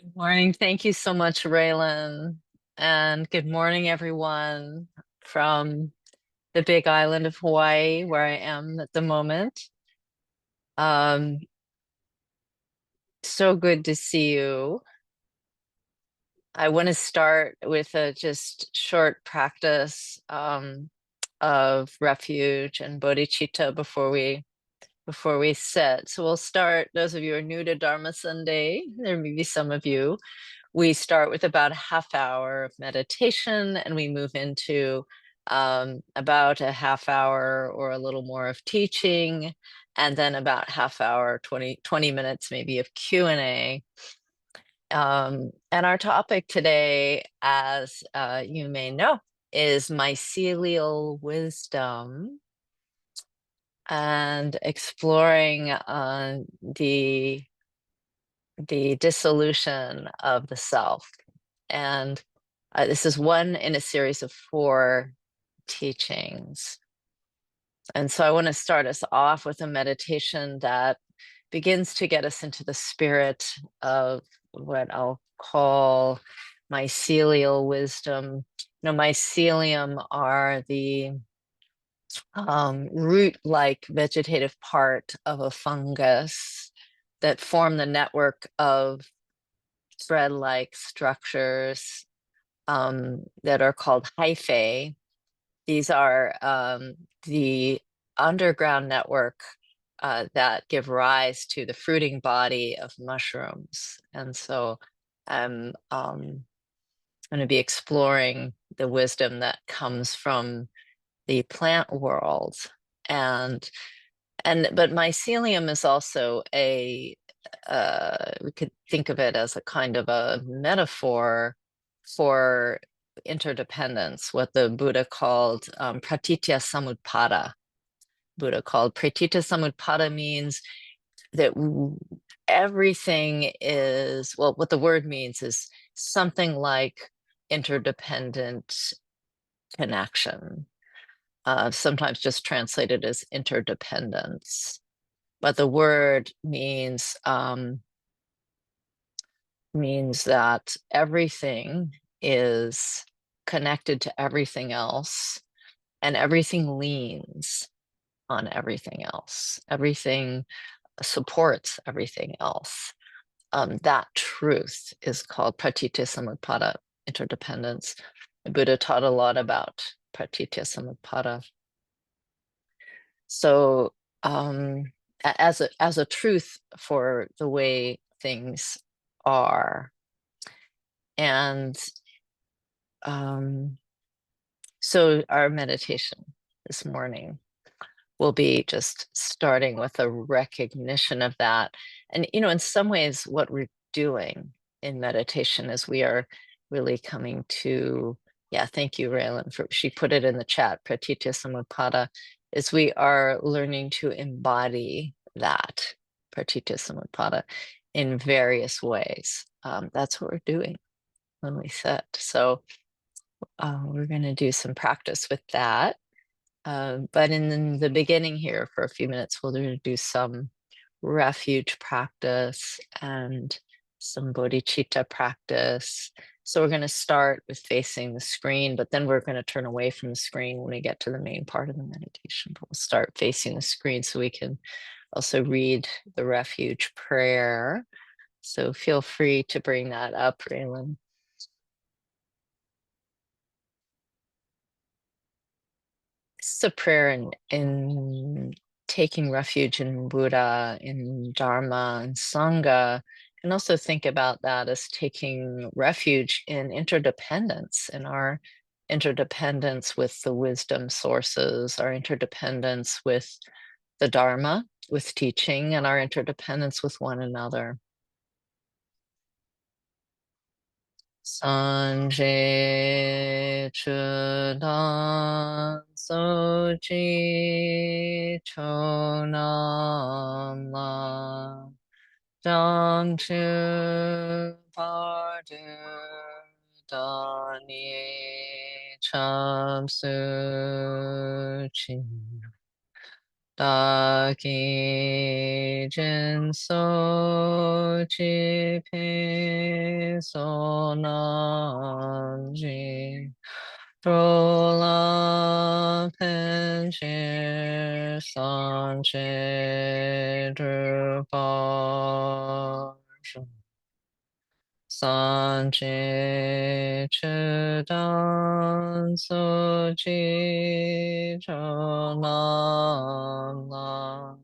Good morning. Thank you so much, Raylan. And good morning, everyone from the big island of Hawaii, where I am at the moment. Um, so good to see you. I want to start with a just short practice of refuge and bodhicitta before we sit. So we'll start, those of you who are new to Dharma Sunday, there may be some of you. We start with about a half hour of meditation and we move into about a half hour or a little more of teaching, and then about half hour, 20 minutes maybe of Q&A. And our topic today, as you may know, is mycelial wisdom and exploring the dissolution of the self. And this is one in a series of 4 teachings. And so I want to start us off with a meditation that begins to get us into the spirit of what I'll call mycelial wisdom. Mycelium are the root-like vegetative part of a fungus that form the network of thread-like structures that are called hyphae. These are the underground network that give rise to the fruiting body of mushrooms. And so I'm going to be exploring the wisdom that comes from the plant world. But mycelium is also we could think of it as a kind of a metaphor for interdependence, what the Buddha called Pratitya Samudpada. Buddha called Pratitya Samudpada means that everything is, well, what the word means is something like interdependent connection, sometimes just translated as interdependence. But the word means that everything is connected to everything else, and everything leans on everything else. Everything supports everything else. That truth is called Pratitya Samudpada, interdependence. The Buddha taught a lot about Pratitya Samudpada. So as a truth for the way things are. And so our meditation this morning will be just starting with a recognition of that. And, in some ways, what we're doing in meditation is we are really coming to, thank you, Raylan, she put it in the chat, Pratitya Samudpada, is we are learning to embody that Pratitya Samudpada in various ways. That's what we're doing when we sit. So we're going to do some practice with that. But in the beginning here, for a few minutes, we'll do some refuge practice and some bodhicitta practice. So we're going to start with facing the screen, but then we're going to turn away from the screen when we get to the main part of the meditation. But we'll start facing the screen so we can also read the refuge prayer. So feel free to bring that up, Raylan. It's a prayer in taking refuge in Buddha, in Dharma, and Sangha. And also think about that as taking refuge in interdependence, in our interdependence with the wisdom sources, our interdependence with the Dharma, with teaching, and our interdependence with one another. Sanje chudan soji chonama dang chu pardu dani cham su chi Daki jin so chi pe so nan ji Drola pen che san che drupa san che che dan so chi cho nam la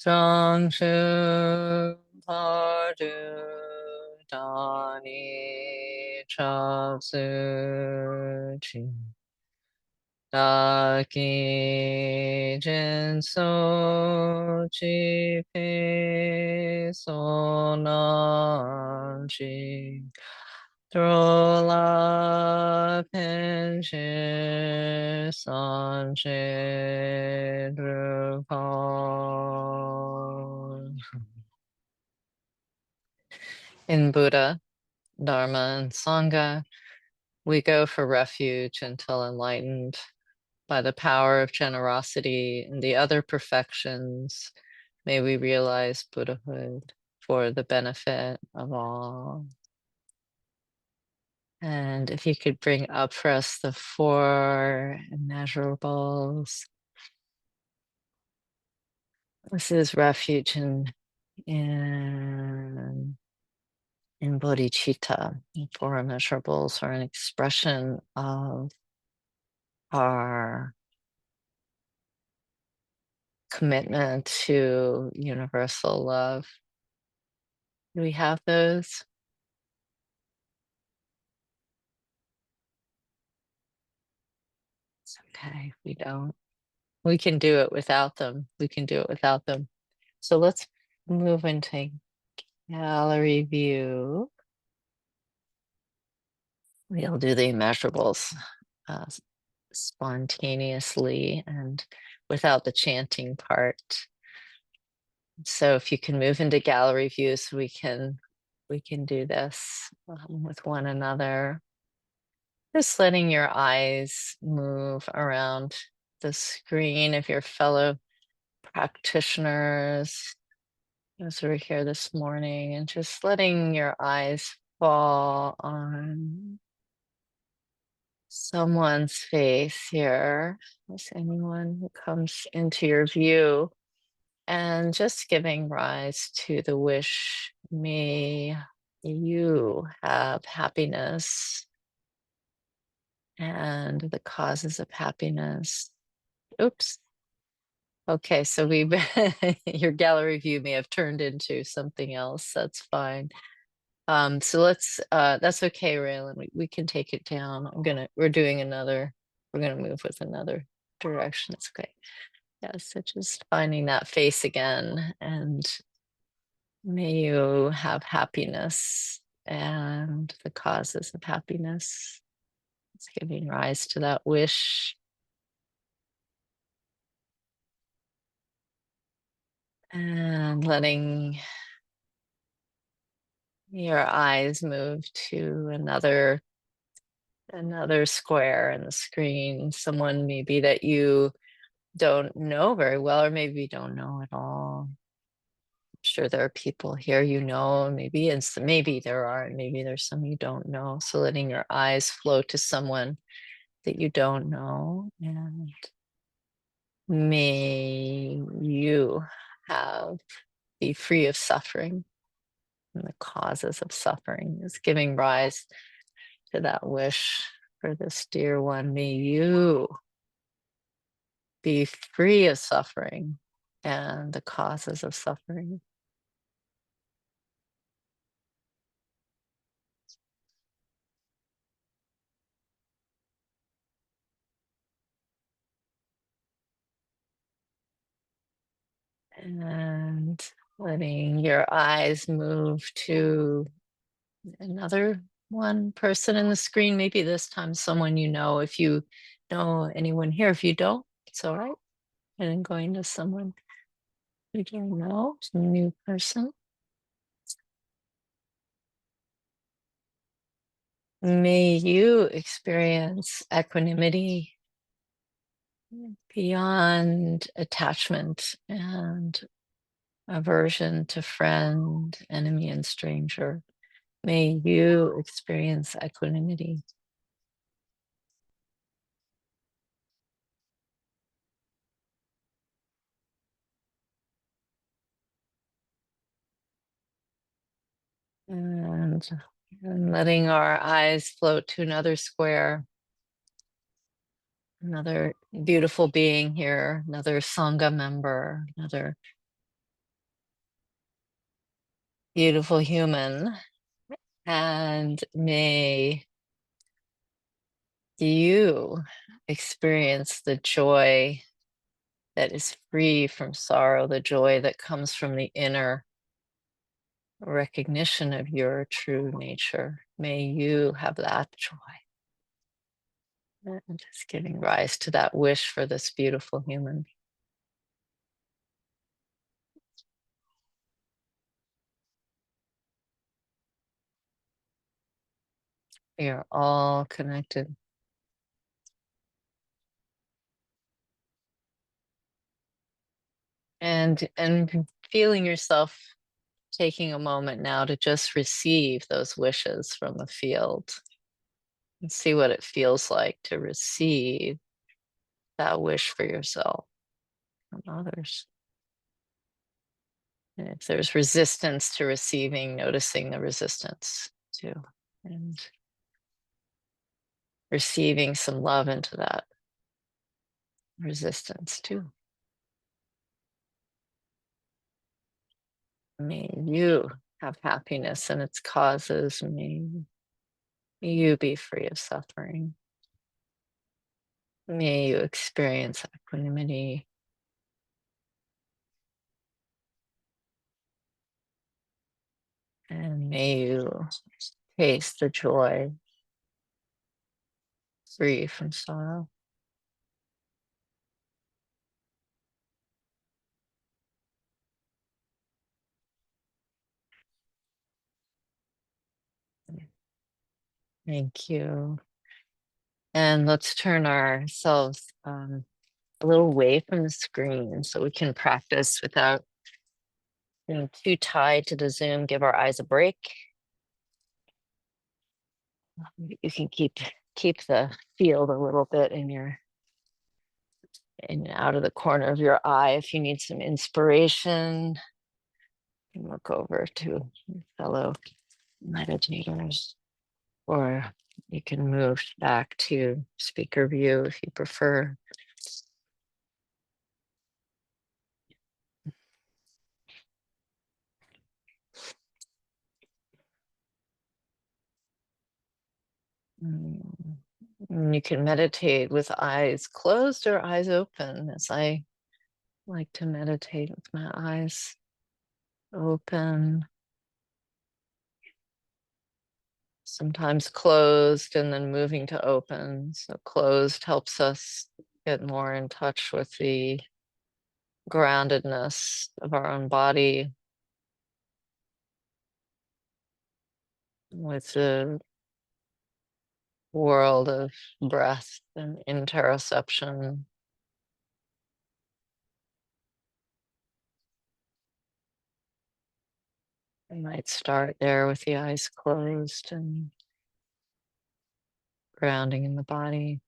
zhang shu par du dani cha zu chi Daki jin so chi pe so nan chi Dro la pen che san che dru pa. In Buddha, Dharma, and Sangha, we go for refuge until enlightened by the power of generosity and the other perfections. May we realize Buddhahood for the benefit of all. And if you could bring up for us the four immeasurables. This is refuge in bodhicitta. The four immeasurables are an expression of our commitment to universal love. Do we have those? It's okay if we don't. We can do it without them. We can do it without them. So let's move into gallery view. We'll do the immeasurables spontaneously and without the chanting part. So if you can move into gallery view, so we can do this with one another. Just letting your eyes move around the screen of your fellow practitioners as we're here this morning, and just letting your eyes fall on someone's face here. Is anyone who comes into your view, and just giving rise to the wish, may you have happiness and the causes of happiness. Oops. Okay, so your gallery view may have turned into something else. That's fine. So let's that's okay, Raylan. We can take it down. We're gonna move with another direction. It's okay. Yeah, so just finding that face again, and may you have happiness and the causes of happiness. It's giving rise to that wish. And letting your eyes move to another square in the screen, someone maybe that you don't know very well, or maybe don't know at all. I'm sure there are people here you know, maybe, and so maybe there are, and maybe there's some you don't know. So letting your eyes flow to someone that you don't know, and may you be free of suffering, and the causes of suffering is giving rise to that wish for this dear one. May you be free of suffering and the causes of suffering. And letting your eyes move to another one person in the screen, maybe this time someone you know. If you know anyone here, if you don't, it's all right. And then going to someone you don't know, a new person. May you experience equanimity beyond attachment and aversion to friend, enemy, and stranger. May you experience equanimity. And letting our eyes float to another square, another beautiful being here, another Sangha member, another beautiful human. And may you experience the joy that is free from sorrow, the joy that comes from the inner recognition of your true nature. May you have that joy. And just giving rise to that wish for this beautiful human. We are all connected. And feeling yourself taking a moment now to just receive those wishes from the field and see what it feels like to receive that wish for yourself from others. And if there's resistance to receiving, noticing the resistance too, and receiving some love into that resistance too. May you have happiness and its causes. May you be free of suffering. May you experience equanimity. And may you taste the joy free from sorrow. Thank you. And let's turn ourselves a little away from the screen so we can practice without being too tied to the Zoom. Give our eyes a break. You can keep the field a little bit in your in out of the corner of your eye if you need some inspiration. You can look over to fellow meditators, or you can move back to speaker view if you prefer. And you can meditate with eyes closed or eyes open, as I like to meditate with my eyes open, sometimes closed and then moving to open. So closed helps us get more in touch with the groundedness of our own body, with the world of breath and interoception. I might start there with the eyes closed and grounding in the body.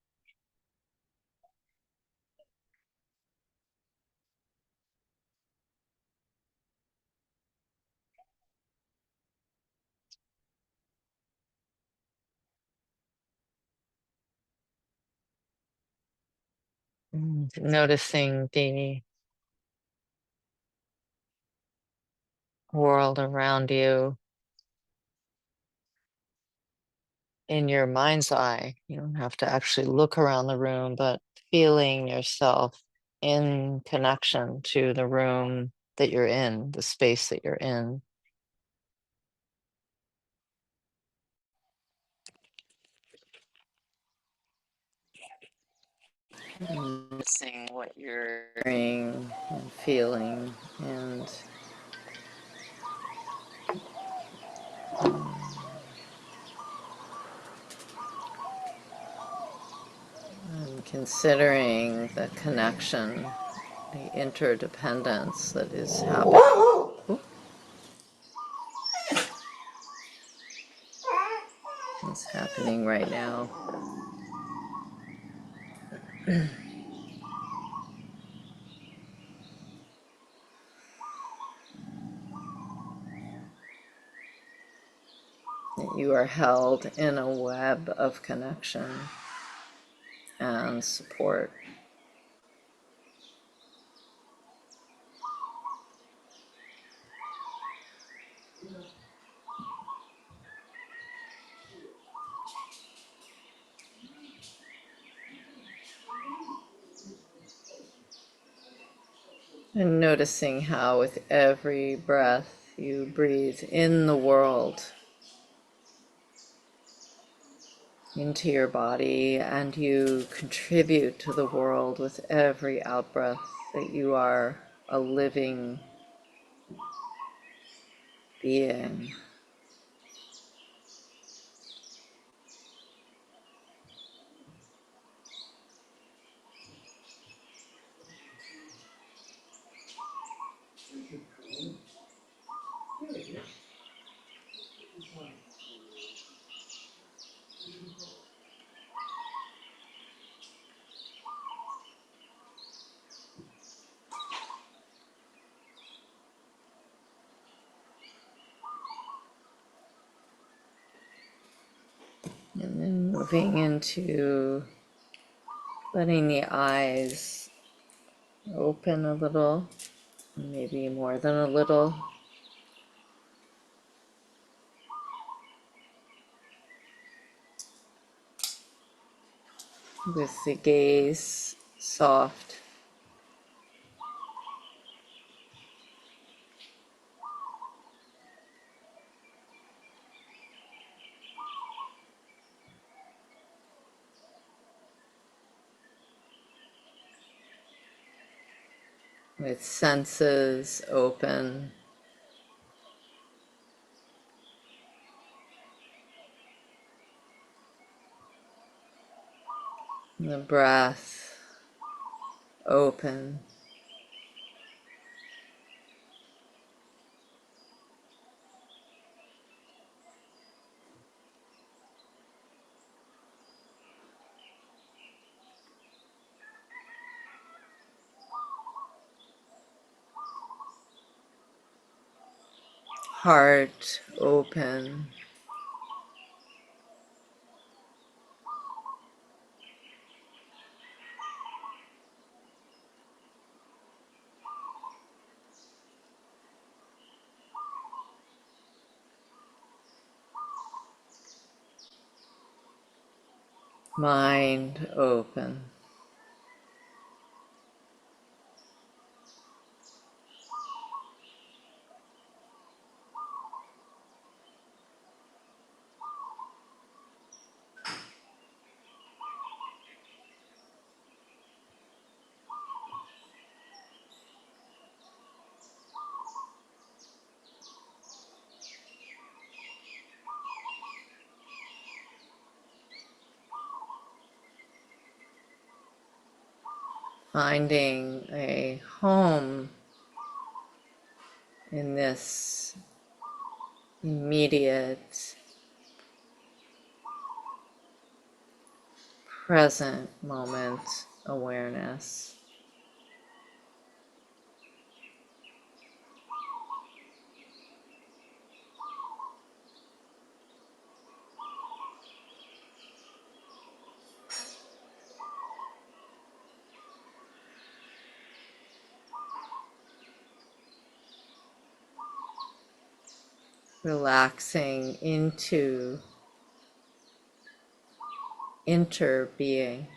Noticing the world around you in your mind's eye. You don't have to actually look around the room, but feeling yourself in connection to the room that you're in, the space that you're in. Noticing what you're hearing and feeling, and considering the connection, the interdependence that is happening. It's happening right now. You are held in a web of connection and support. And noticing how with every breath you breathe in the world, into your body, and you contribute to the world with every out-breath, that you are a living being. And then moving into letting the eyes open a little, maybe more than a little. With the gaze soft. With senses open. The breath open. Heart open. Mind open. Finding a home in this immediate, present moment awareness. Relaxing into interbeing.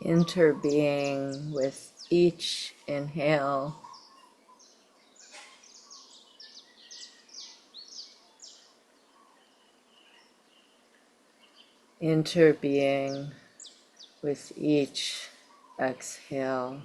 Interbeing with each inhale, interbeing with each exhale.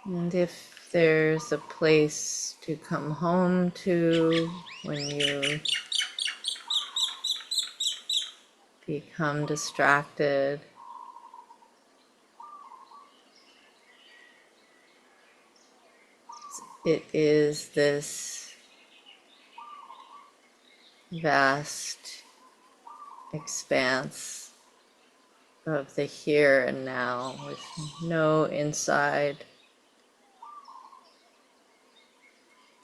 And if there's a place to come home to when you become distracted, it is this vast expanse of the here and now with no inside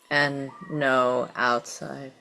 and no outside.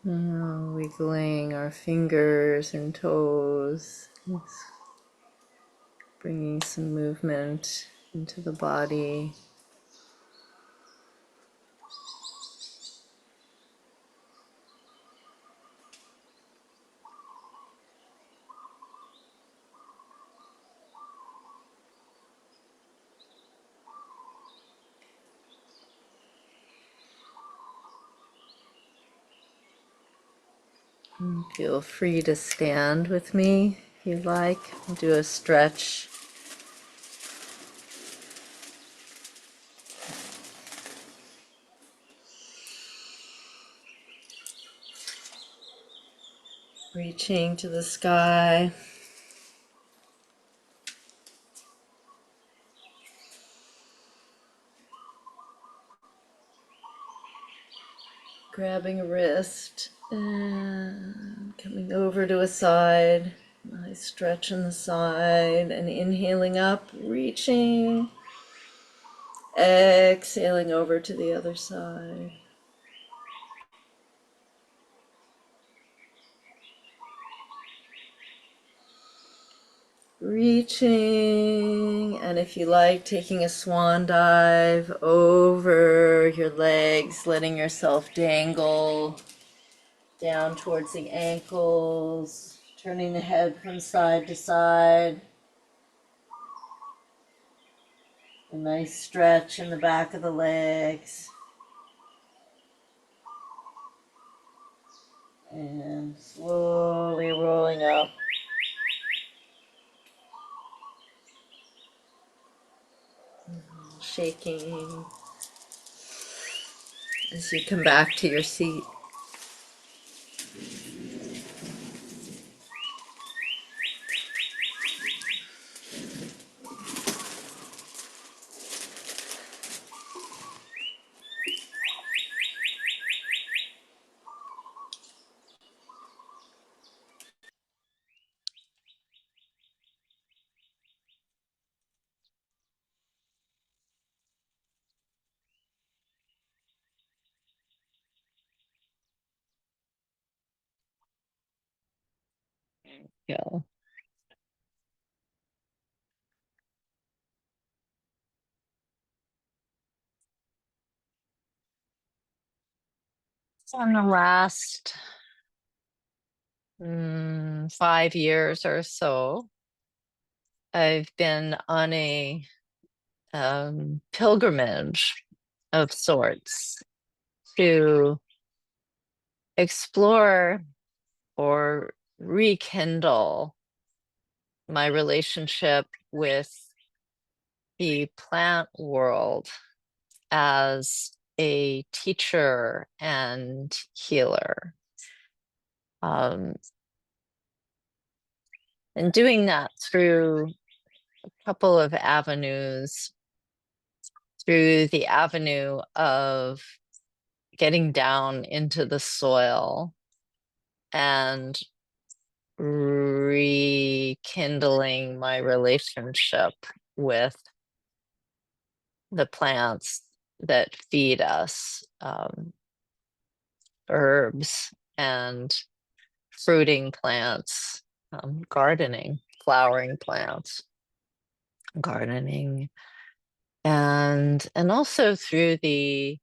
Wiggling our fingers and toes, bringing some movement into the body. Feel free to stand with me if you like. Do a stretch. Reaching to the sky. Grabbing a wrist and coming over to a side. Nice stretch on the side and inhaling up, reaching. Exhaling over to the other side. Reaching, and if you like, taking a swan dive over your legs, letting yourself dangle down towards the ankles, turning the head from side to side. A nice stretch in the back of the legs. And slowly rolling up. Shaking as you come back to your seat. Yeah. So in the last 5 years or so, I've been on a pilgrimage of sorts to explore or rekindle my relationship with the plant world as a teacher and healer. And doing that through a couple of avenues, through the avenue of getting down into the soil and rekindling my relationship with the plants that feed us, herbs and fruiting plants, gardening, flowering plants, gardening, and also through the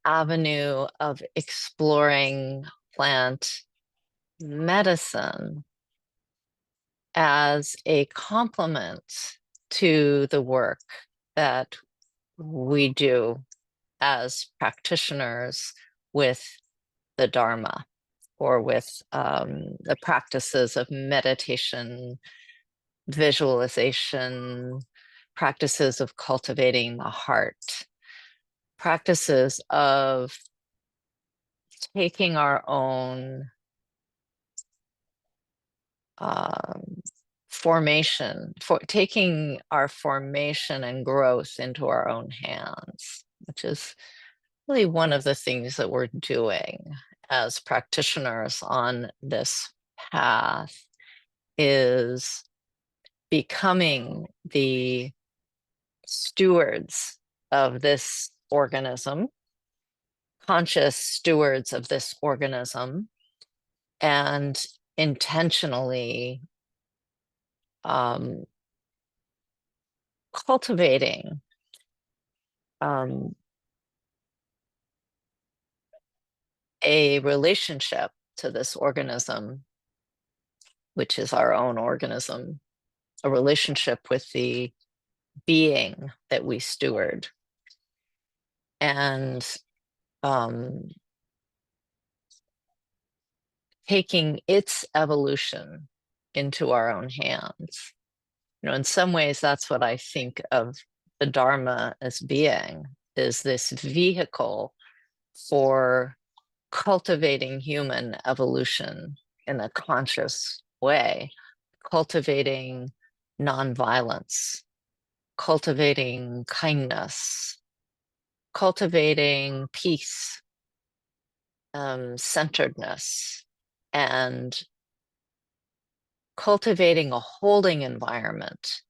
avenue of exploring plant medicine as a complement to the work that we do as practitioners with the Dharma or with the practices of meditation, visualization, practices of cultivating the heart, practices of taking our own taking our formation and growth into our own hands, which is really one of the things that we're doing as practitioners on this path, is becoming the stewards of this organism conscious stewards of this organism and intentionally cultivating a relationship to this organism, which is our own organism, a relationship with the being that we steward, and taking its evolution into our own hands. In some ways, that's what I think of the Dharma as being, is this vehicle for cultivating human evolution in a conscious way, cultivating nonviolence, cultivating kindness, cultivating peace, centeredness, and cultivating a holding environment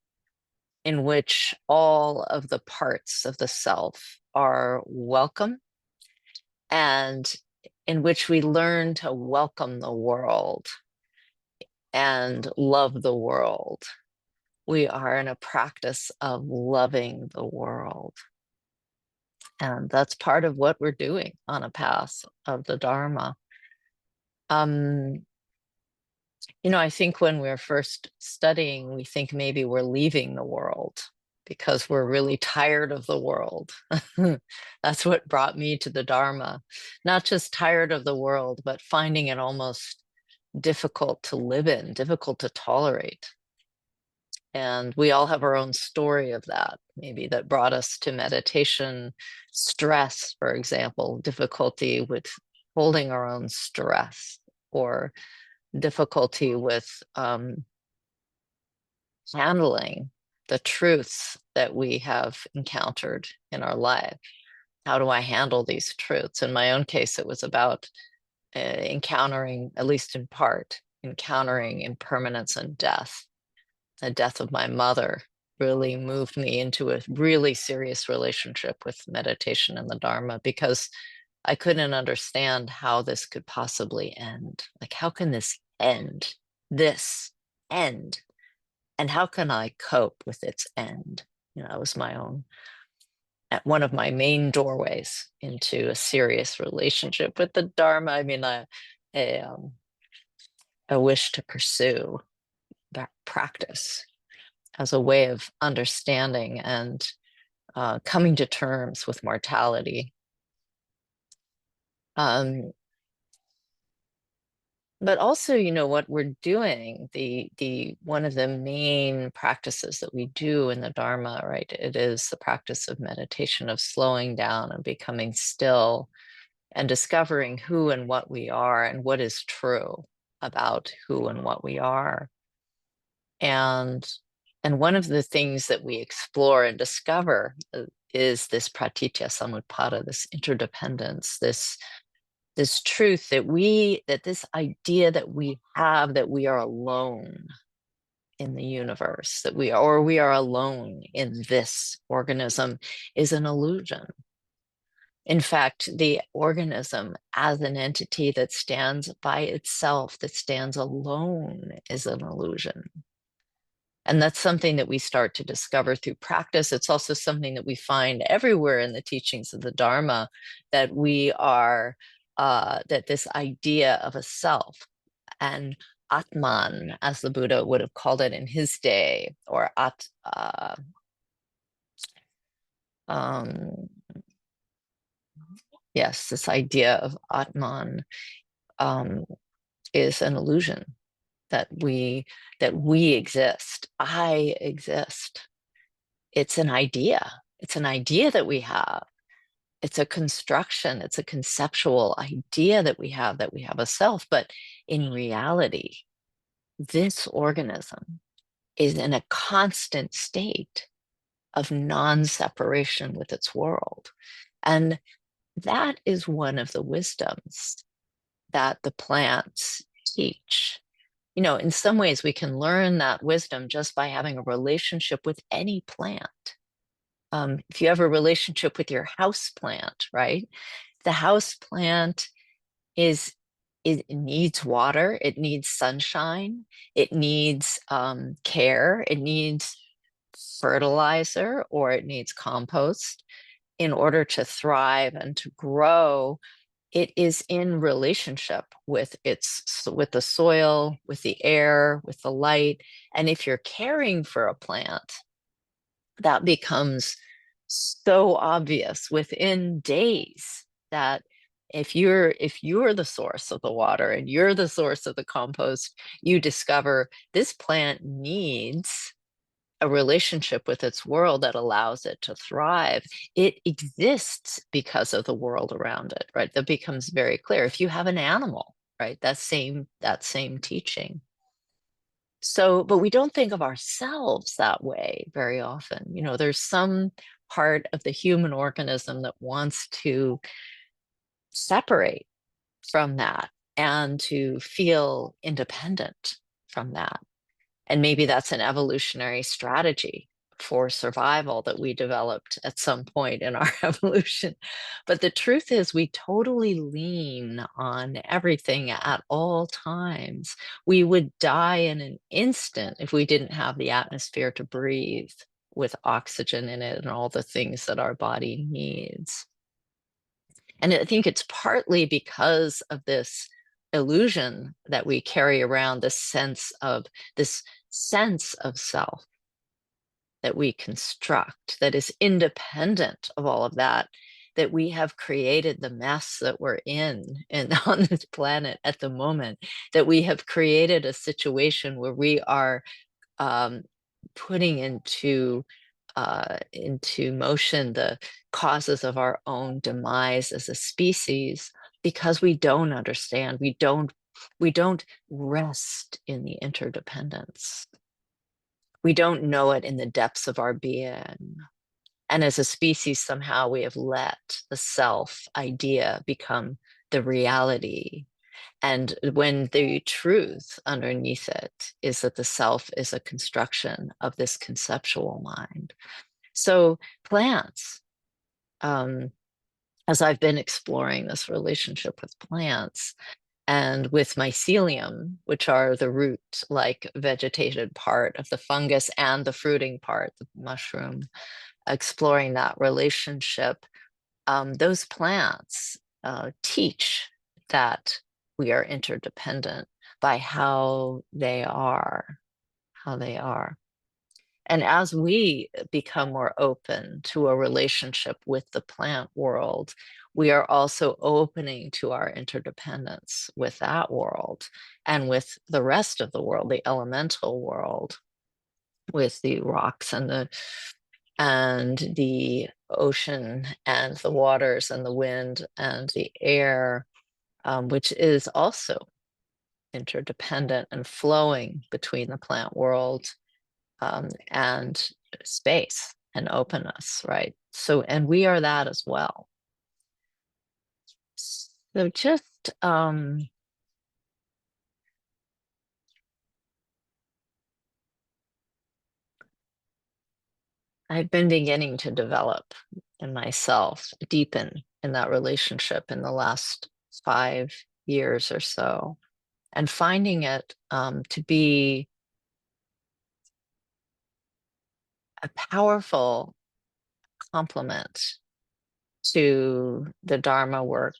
in which all of the parts of the self are welcome, and in which we learn to welcome the world and love the world. We are in a practice of loving the world. And that's part of what we're doing on a path of the Dharma. I think when we're first studying, we think maybe we're leaving the world because we're really tired of the world. That's what brought me to the Dharma. Not just tired of the world, but finding it almost difficult to live in, difficult to tolerate. And we all have our own story of that, maybe that brought us to meditation. Stress, for example, difficulty with holding our own stress, or difficulty with handling the truths that we have encountered in our life. How do I handle these truths? In my own case, it was about encountering, at least in part, encountering impermanence and death. The death of my mother really moved me into a really serious relationship with meditation and the Dharma, because I couldn't understand how this could possibly end. Like, how can this end? This end? And how can I cope with its end? It was my own, at one of my main doorways into a serious relationship with the Dharma. I mean, a wish to pursue that practice as a way of understanding and coming to terms with mortality. But also, what we're doing, the one of the main practices that we do in the Dharma, right? It is the practice of meditation, of slowing down and becoming still and discovering who and what we are and what is true about who and what we are. And one of the things that we explore and discover is this Pratitya Samudpada, this interdependence, this truth that this idea that we have, that we are alone in the universe, that we are alone in this organism, is an illusion. In fact, the organism as an entity that stands by itself, that stands alone, is an illusion. And that's something that we start to discover through practice. It's also something that we find everywhere in the teachings of the Dharma, that we are, that this idea of a self, and Atman, as the Buddha would have called it in his day, or yes, this idea of Atman is an illusion, that we exist. I exist. It's an idea. It's an idea that we have. It's a construction. It's a conceptual idea that we have a self. But in reality, this organism is in a constant state of non-separation with its world. And that is one of the wisdoms that the plants teach. In some ways, we can learn that wisdom just by having a relationship with any plant. If you have a relationship with your house plant, right, The house plant it needs water, it needs sunshine, it needs care, it needs fertilizer, or it needs compost in order to thrive and to grow. It is in relationship with with the soil, with the air, with the light. And if you're caring for a plant, that becomes so obvious within days that if you're the source of the water and you're the source of the compost, you discover this plant needs a relationship with its world that allows it to thrive. It exists because of the world around it, right? That becomes very clear. If you have an animal, right, that same teaching. So, but we don't think of ourselves that way very often. There's some part of the human organism that wants to separate from that and to feel independent from that. And maybe that's an evolutionary strategy for survival that we developed at some point in our evolution. But the truth is, we totally lean on everything at all times. We would die in an instant if we didn't have the atmosphere to breathe with oxygen in it and all the things that our body needs. And I think it's partly because of this illusion that we carry around, this sense of self that we construct that is independent of all of that, that we have created the mess that we're in and on this planet at the moment, that we have created a situation where we are putting into motion the causes of our own demise as a species, because we don't understand, we don't rest in the interdependence. We don't know it in the depths of our being. And as a species, somehow we have let the self idea become the reality. And when the truth underneath it is that the self is a construction of this conceptual mind. So plants, as I've been exploring this relationship with plants and with mycelium, which are the root-like vegetated part of the fungus and the fruiting part, the mushroom, exploring that relationship, those plants teach that we are interdependent by how they are. And as we become more open to a relationship with the plant world, we are also opening to our interdependence with that world and with the rest of the world, the elemental world, with the rocks and the ocean and the waters and the wind and the air, which is also interdependent and flowing between the plant world and space and openness, right? So, and we are that as well. So just I've been beginning to develop in myself, deepen in that relationship in the last 5 years or so, and finding it to be a powerful complement to the Dharma work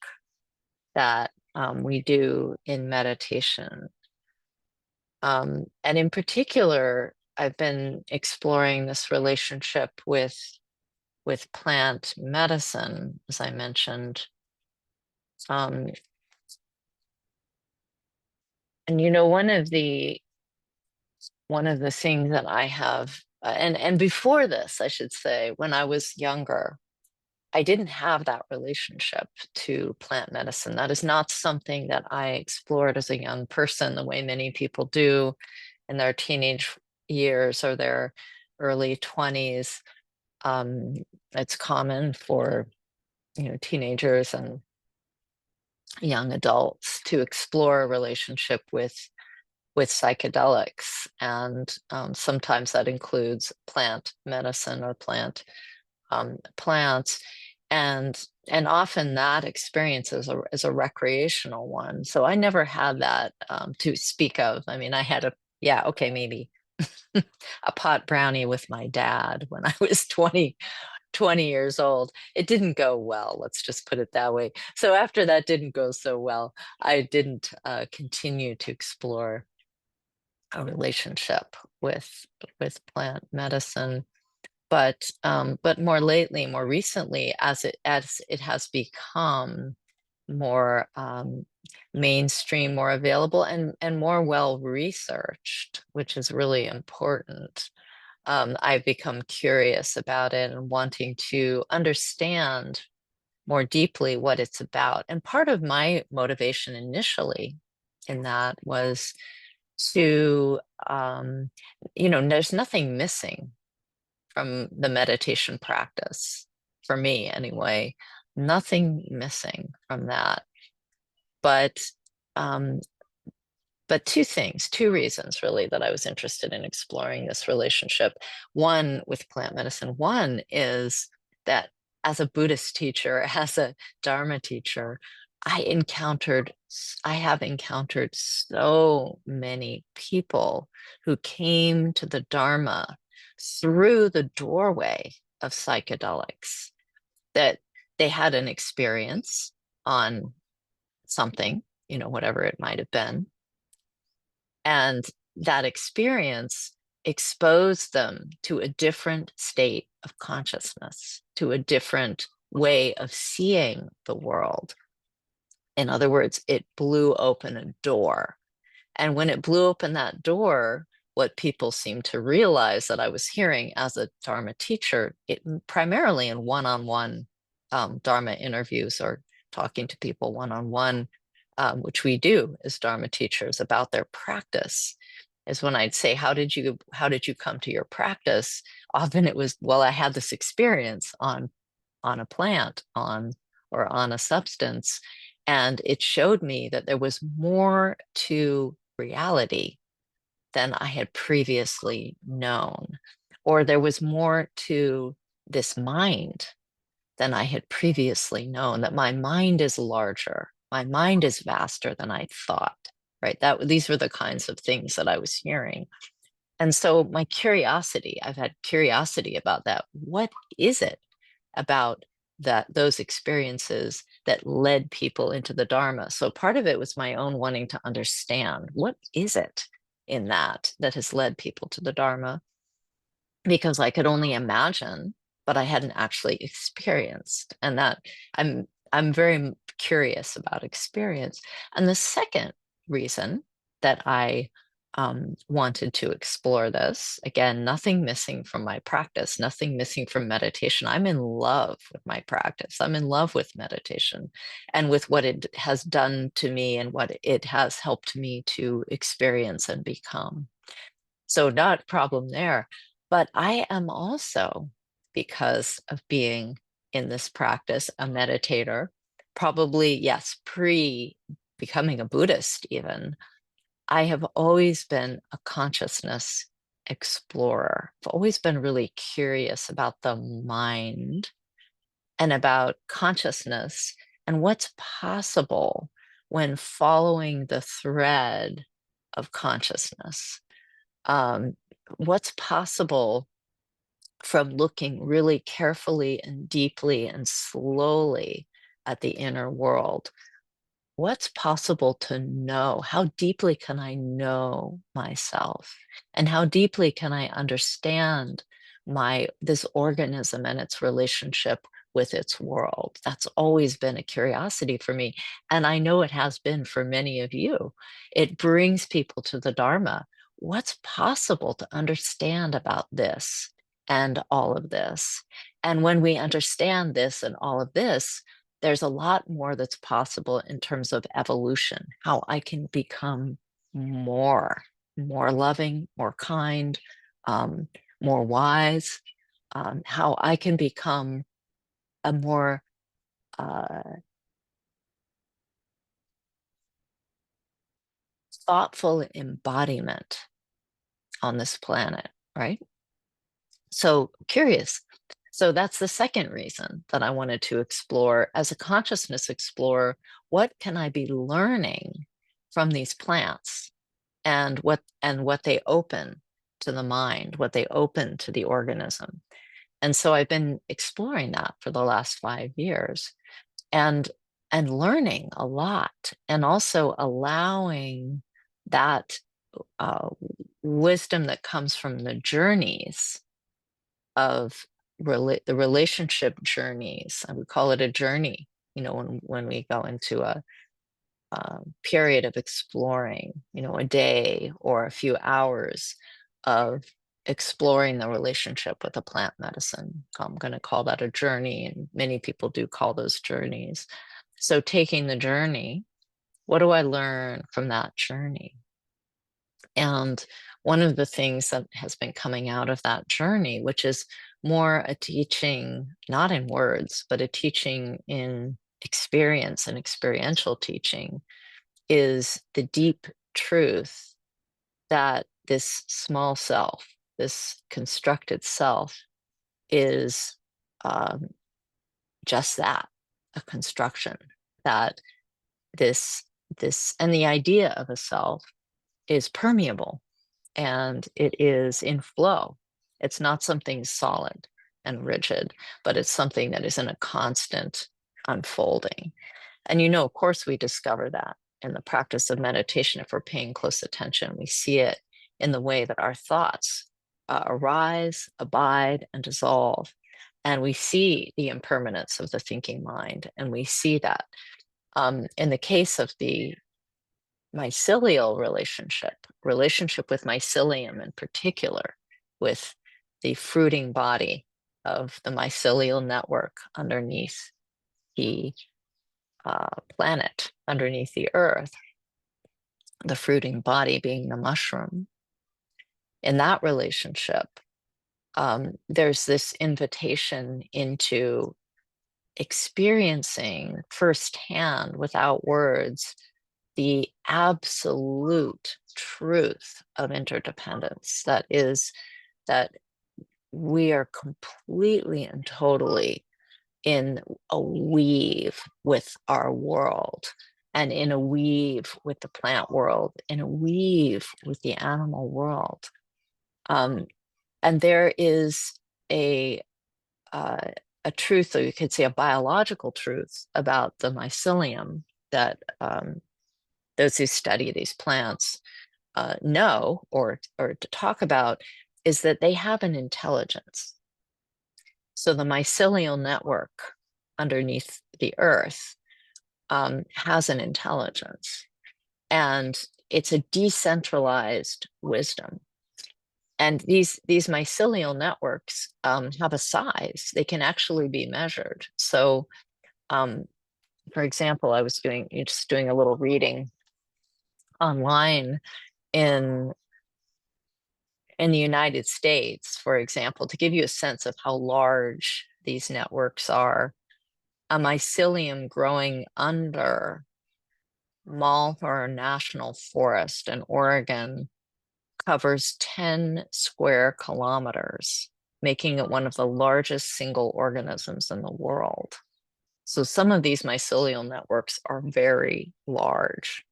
that we do in meditation. And in particular, I've been exploring this relationship with plant medicine, as I mentioned. And one of the things that I have, and before this, I should say, when I was younger, I didn't have that relationship to plant medicine. That is not something that I explored as a young person the way many people do in their teenage years or their early 20s. It's common for teenagers and young adults to explore a relationship with psychedelics, and sometimes that includes plant medicine or plants. And And often that experience is a recreational one. So I never had that to speak of. I mean, I had maybe a pot brownie with my dad when I was 20 years old. It didn't go well, let's just put it that way. So after that didn't go so well, I didn't continue to explore a relationship with plant medicine. But more lately, more recently, as it has become more mainstream, more available, and more well researched, which is really important. I've become curious about it and wanting to understand more deeply what it's about. And part of my motivation initially in that was to, there's nothing missing from the meditation practice, for me anyway, nothing missing from that. But um, but two reasons really that I was interested in exploring this relationship. One with plant medicine. One is that as a Buddhist teacher, as a Dharma teacher, I have encountered so many people who came to the Dharma through the doorway of psychedelics, that they had an experience on something, whatever it might have been, and that experience exposed them to a different state of consciousness, to a different way of seeing the world. In other words, it blew open a door. And when it blew open that door, what people seem to realize that I was hearing as a Dharma teacher, it primarily in one-on-one Dharma interviews or talking to people one-on-one, which we do as Dharma teachers about their practice, is when I'd say, how did you come to your practice? Often it was, well, I had this experience on a plant, or on a substance, and it showed me that there was more to reality than I had previously known, or there was more to this mind than I had previously known, that my mind is larger, my mind is vaster than I thought, right? These were the kinds of things that I was hearing. And so I've had curiosity about that. What is it about those experiences that led people into the Dharma? So part of it was my own wanting to understand, what is it in that has led people to the Dharma? Because I could only imagine, but I hadn't actually experienced. And that I'm very curious about experience. And the second reason that I wanted to explore this, again, nothing missing from my practice, nothing missing from meditation. I'm in love with my practice. I'm in love with meditation and with what it has done to me and what it has helped me to experience and become. So not a problem there. But I am also, because of being in this practice, a meditator, probably, yes, pre becoming a Buddhist even, I have always been a consciousness explorer. I've always been really curious about the mind and about consciousness and what's possible when following the thread of consciousness. Um, what's possible from looking really carefully and deeply and slowly at the inner world? What's possible to know? How deeply can I know myself? And how deeply can I understand this organism and its relationship with its world? That's always been a curiosity for me. And I know it has been for many of you. It brings people to the Dharma. What's possible to understand about this and all of this? And when we understand this and all of this, there's a lot more that's possible in terms of evolution, how I can become more loving, more kind, more wise, how I can become a more thoughtful embodiment on this planet, right? So curious. So that's the second reason that I wanted to explore, as a consciousness explorer, what can I be learning from these plants, and what they open to the mind, what they open to the organism. And so I've been exploring that for the last 5 years, and learning a lot, and also allowing that uh, wisdom that comes from the journeys of the relationship journeys. I would call it a journey, when we go into a period of exploring, a day or a few hours of exploring the relationship with a plant medicine. I'm going to call that a journey, and many people do call those journeys. So taking the journey, what do I learn from that journey? And one of the things that has been coming out of that journey, which is more a teaching, not in words, but a teaching in experience and experiential teaching, is the deep truth that this small self, this constructed self, is um, just that, a construction. That and the idea of a self is permeable, and it is in flow. It's not something solid and rigid, but it's something that is in a constant unfolding. And of course, we discover that in the practice of meditation. If we're paying close attention, we see it in the way that our thoughts arise, abide, and dissolve. And we see the impermanence of the thinking mind. And we see that in the case of the mycelial relationship with mycelium in particular, with the fruiting body of the mycelial network underneath the planet, underneath the earth, the fruiting body being the mushroom. In that relationship, there's this invitation into experiencing firsthand, without words, the absolute truth of interdependence. That is, that we are completely and totally in a weave with our world, and in a weave with the plant world, in a weave with the animal world. And there is a truth, or you could say a biological truth, about the mycelium that those who study these plants know, or to talk about, is that they have an intelligence. So the mycelial network underneath the earth has an intelligence, and it's a decentralized wisdom. And these mycelial networks have a size; they can actually be measured. So, for example, I was just doing a little reading online in the United States, for example, to give you a sense of how large these networks are. A mycelium growing under Malheur National Forest in Oregon covers 10 square kilometers, making it one of the largest single organisms in the world. So some of these mycelial networks are very large.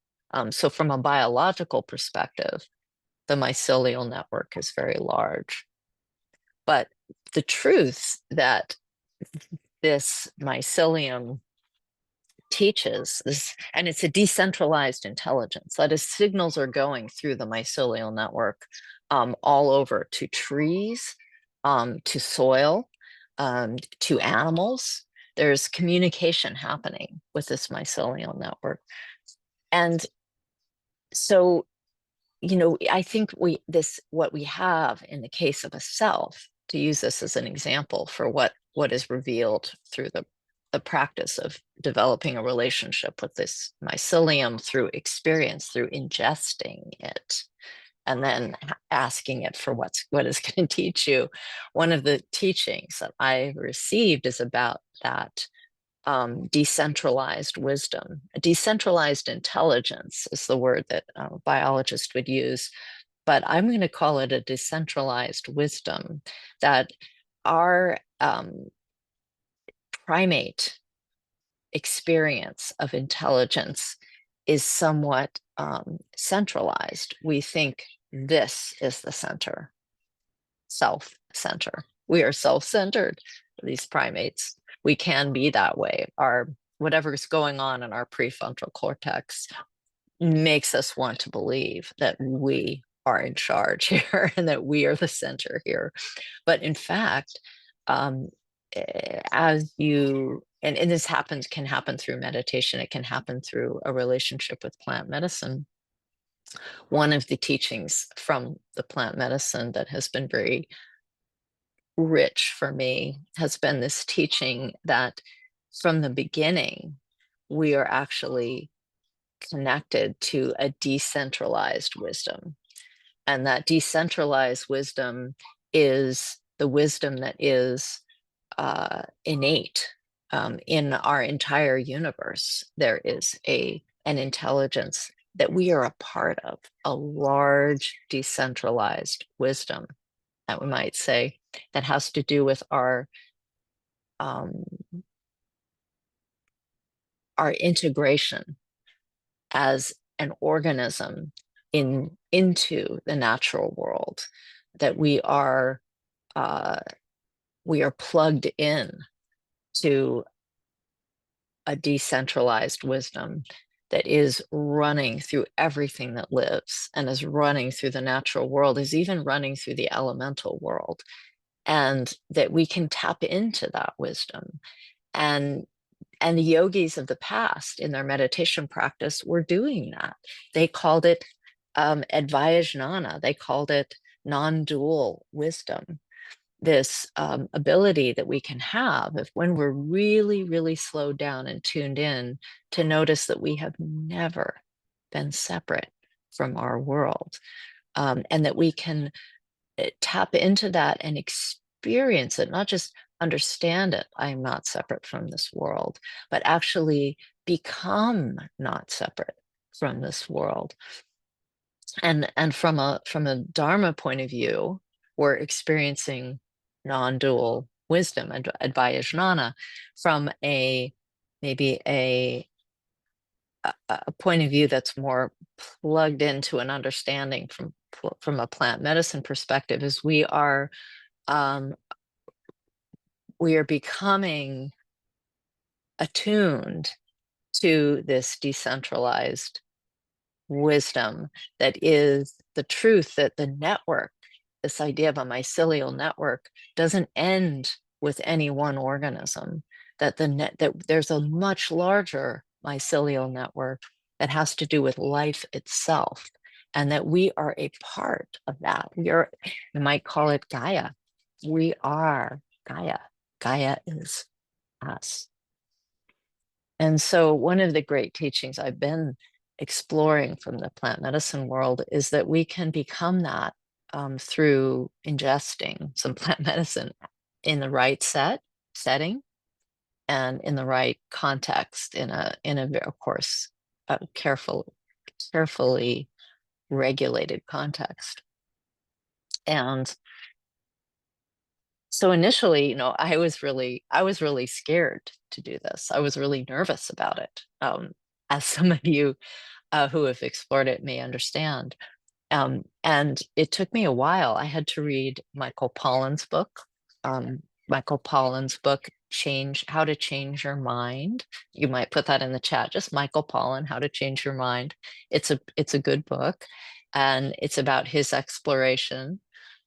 So from a biological perspective, the mycelial network is very large. But the truth that this mycelium teaches this, and it's a decentralized intelligence, that is, signals are going through the mycelial network all over, to trees, to soil, to animals. There's communication happening with this mycelial network. And so, I think what we have in the case of a self, to use this as an example for what is revealed through the practice of developing a relationship with this mycelium through experience, through ingesting it, and then asking it for what it's going to teach you. One of the teachings that I received is about that decentralized wisdom. Decentralized intelligence is the word that a biologist would use, but I'm going to call it a decentralized wisdom, that our primate experience of intelligence is somewhat centralized. We think this is the center, self-center. We are self-centered, these primates. We can be that way. Our whatever's going on in our prefrontal cortex makes us want to believe that we are in charge here and that we are the center here. But in fact, as you, and this can happen through meditation, it can happen through a relationship with plant medicine. One of the teachings from the plant medicine that has been very rich for me has been this teaching that from the beginning, we are actually connected to a decentralized wisdom. And that decentralized wisdom is the wisdom that is innate in our entire universe. There is an intelligence that we are a part of, a large decentralized wisdom, that we might say, that has to do with our integration as an organism into the natural world, that we are plugged in to a decentralized wisdom that is running through everything that lives and is running through the natural world, is even running through the elemental world, and that we can tap into that wisdom. And the yogis of the past in their meditation practice were doing that. They called it advayajnana. They called it non-dual wisdom. This ability that we can have if when we're really, really slowed down and tuned in to notice that we have never been separate from our world, and that we can tap into that and experience it, not just understand it, I'm not separate from this world, but actually become not separate from this world. And from a Dharma point of view, we're experiencing non-dual wisdom and advayajnana from maybe a point of view that's more plugged into an understanding from a plant medicine perspective, is we are becoming attuned to this decentralized wisdom that is the truth, that the network, this idea of a mycelial network, doesn't end with any one organism, that that there's a much larger mycelial network that has to do with life itself, and that we are a part of that. We might call it Gaia. We are Gaia. Gaia is us. And so one of the great teachings I've been exploring from the plant medicine world is that we can become that through ingesting some plant medicine in the right setting and in the right context, in a of course carefully regulated context. And so initially, I was really scared to do this. I was really nervous about it, as some of you who have explored it may understand. And it took me a while. I had to read Michael Pollan's book. Michael Pollan's book, How to Change Your Mind. You might put that in the chat, just Michael Pollan, How to Change Your Mind. It's a good book, and it's about his exploration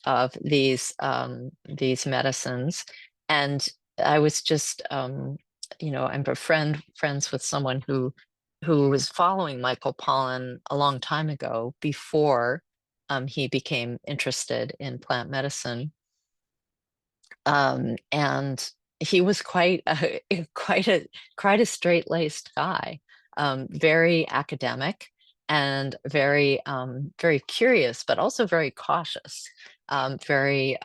of these medicines. And I was just I'm friends with someone who was following Michael Pollan a long time ago, before he became interested in plant medicine. And he was quite a straight-laced guy, very academic and very curious, but also very cautious, very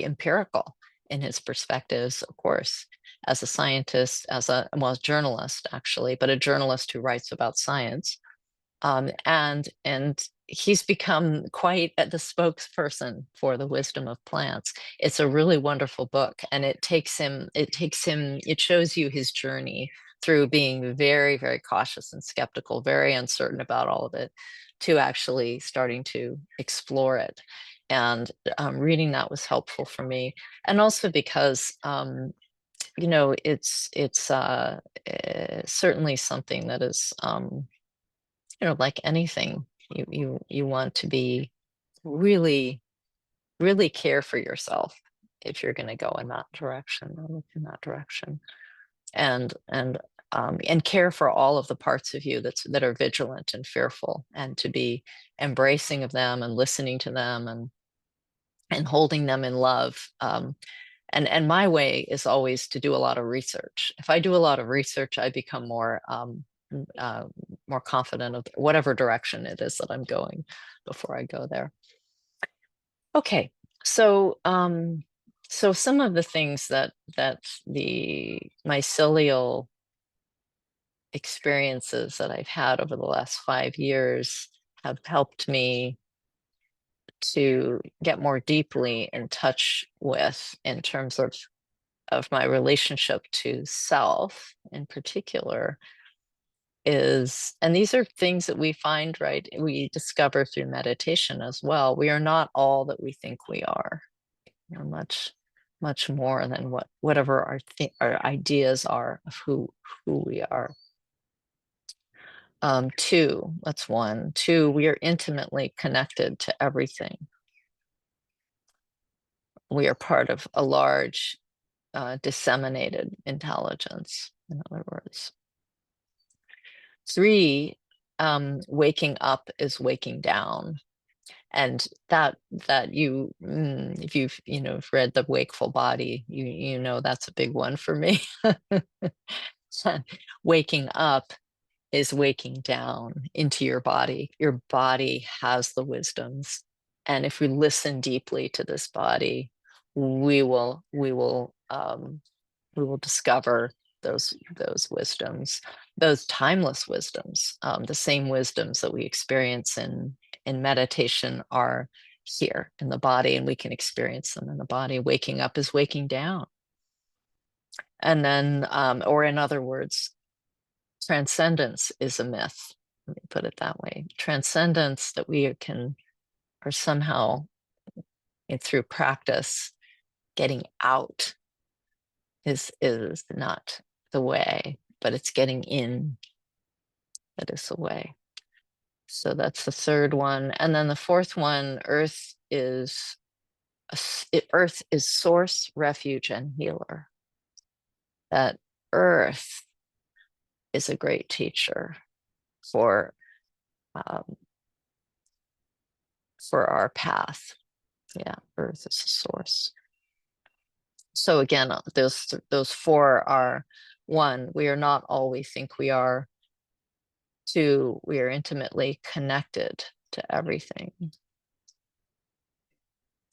empirical in his perspectives, of course, as a scientist, as a journalist actually, but a journalist who writes about science. And he's become quite the spokesperson for the wisdom of plants. It's a really wonderful book, and it shows you his journey through being very, very cautious and skeptical, very uncertain about all of it, to actually starting to explore it. And reading that was helpful for me. And also because, it's certainly something that is, like anything, you want to be really, really care for yourself if you're going to go in that direction or look in that direction, and care for all of the parts of you that are vigilant and fearful, and to be embracing of them and listening to them, and holding them in love. And my way is always to do a lot of research. If I do a lot of research, I become more confident of whatever direction it is that I'm going before I go there. Okay, so some of the things that the mycelial experiences that I've had over the last 5 years have helped me to get more deeply in touch with, in terms of my relationship to self in particular, is, and these are things that we find, right, we discover through meditation as well. We are not all that we think we are. We're much, much more than whatever our ideas are of who we are. Two, that's one. Two, we are intimately connected to everything. We are part of a large disseminated intelligence, in other words. Three, waking up is waking down. And that you, if you've read The Wakeful Body, you know that's a big one for me. Waking up is waking down into your body. Your body has the wisdoms, and if we listen deeply to this body, we will discover those wisdoms, those timeless wisdoms. The same wisdoms that we experience in meditation are here in the body, and we can experience them in the body. Waking up is waking down. And then, or in other words, transcendence is a myth. Let me put it that way. Transcendence that we are somehow, through practice, getting out is not the way, but it's getting in that is the way. So that's the third one. And then the fourth one, earth is source, refuge, and healer. That earth is a great teacher for our path. Yeah, earth is a source. So again, those four are: one, we are not all we think we are. Two, we are intimately connected to everything.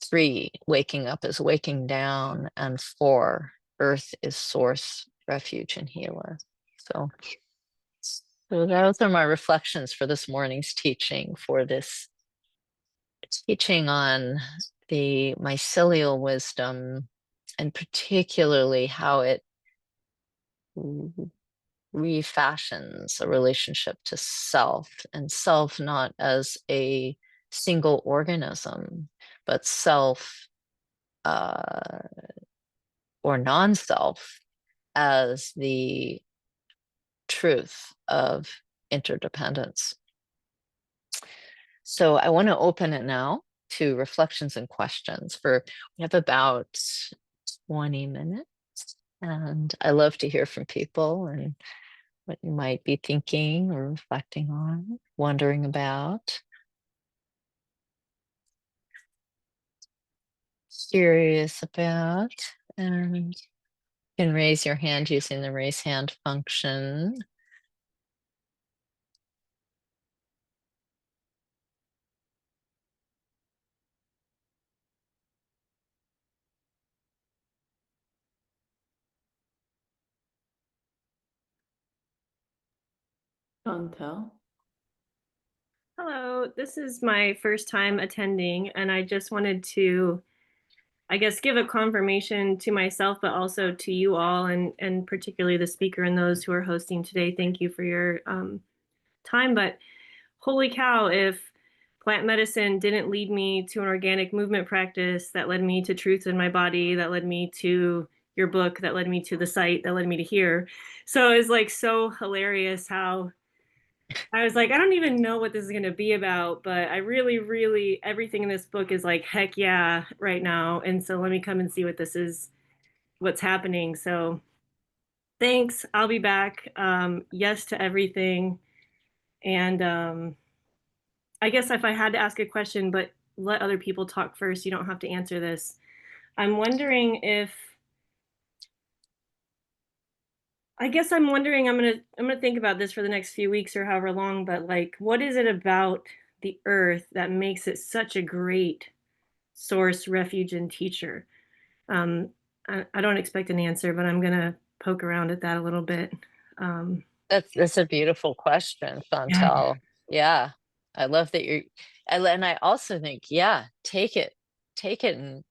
Three, waking up is waking down. And four, earth is source, refuge, and healer. So those are my reflections for this morning's teaching, for this teaching on the mycelial wisdom, and particularly how it refashions a relationship to self, and self not as a single organism, but self or non-self as the truth of interdependence. So I want to open it now to reflections and questions. We have about 20 minutes, and I love to hear from people and what you might be thinking or reflecting on, wondering about, curious about. And you can raise your hand using the raise hand function. Chantel. Hello, this is my first time attending, and I just wanted to, I guess, give a confirmation to myself, but also to you all, and particularly the speaker and those who are hosting today. Thank you for your time. But holy cow, if plant medicine didn't lead me to an organic movement practice that led me to truth in my body, that led me to your book, that led me to the site, that led me to here. So it's like so hilarious how I was like, I don't even know what this is going to be about, but I really, really, everything in this book is like, heck yeah, right now. And so let me come and see what this is, what's happening. So thanks. I'll be back. Yes to everything. And I guess if I had to ask a question, but let other people talk first, you don't have to answer this. I'm wondering if, I guess I'm wondering, I'm gonna think about this for the next few weeks or however long, but like, what is it about the earth that makes it such a great source, refuge, and teacher? Um, I don't expect an answer, but I'm gonna poke around at that a little bit. Um, That's a beautiful question, yeah, Chantal. Yeah. I love that and I also think, yeah, take it and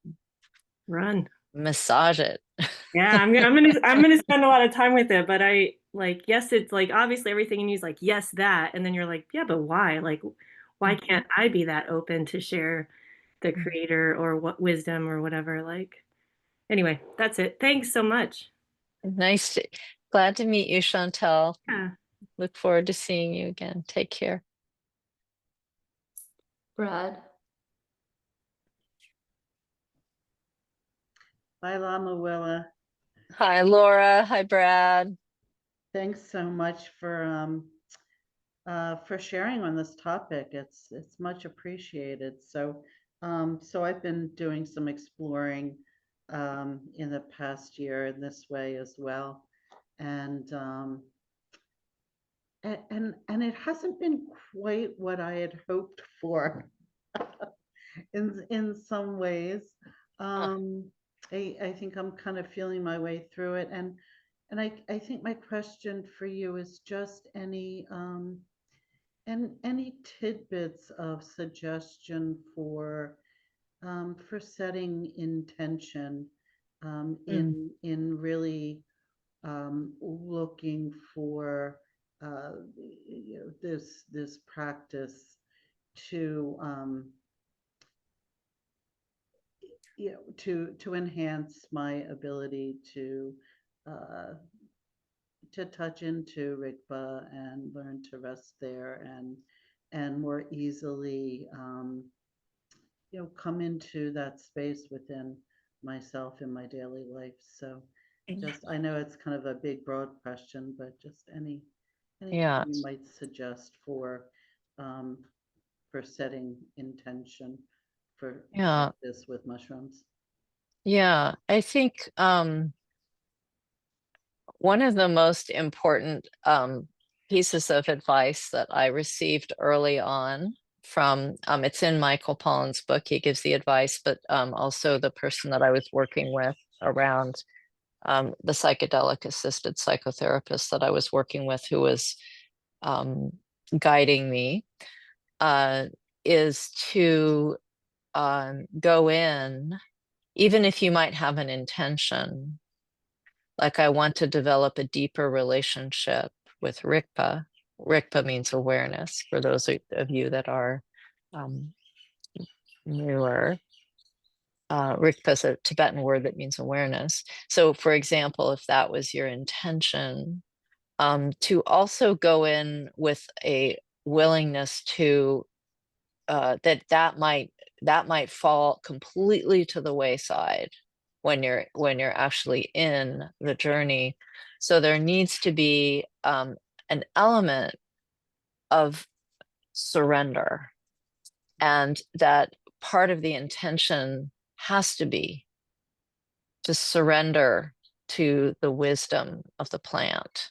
run. massage it. Yeah, I'm gonna spend a lot of time with it, but I like yes, it's like obviously everything in you is like yes that, and then you're like yeah, but why? Like, why Mhm. can't I be that open to share the Mhm. creator or what wisdom or whatever? Like, anyway, that's it. Thanks so much. Nice to, glad to meet you, Chantal. Yeah. Look forward to seeing you again. Take care. Brad. Hi, Lama Willa. Hi, Laura. Hi, Brad. Thanks so much for sharing on this topic. It's much appreciated. So I've been doing some exploring in the past year in this way as well, and and it hasn't been quite what I had hoped for in some ways. Huh. Um, I think I'm kind of feeling my way through it, and I think my question for you is just any tidbits of suggestion for setting intention Mm. in really looking for this practice to to enhance my ability uh, to touch into Rigpa and learn to rest there and more easily come into that space within myself in my daily life. So just I know it's kind of a big broad question, but just anything Yeah. you might suggest um, for setting intention for Yeah. practice with mushrooms. Yeah. I think one of the most important pieces of advice that I received early on from it's in Michael Pollan's book. He gives the advice, but also the person that I was working with around the psychedelic assisted psychotherapist that I was working with, who was um, guiding me, uh, is to go in, even if you might have an intention, like I want to develop a deeper relationship with Rigpa. Rigpa means awareness for those of you that are um, newer. Rigpa is a Tibetan word that means awareness. So, for example, if that was your intention, to also go in with a willingness to that might fall completely to the wayside when you're actually in the journey. So there needs to be an element of surrender, and that part of the intention has to be to surrender to the wisdom of the plant,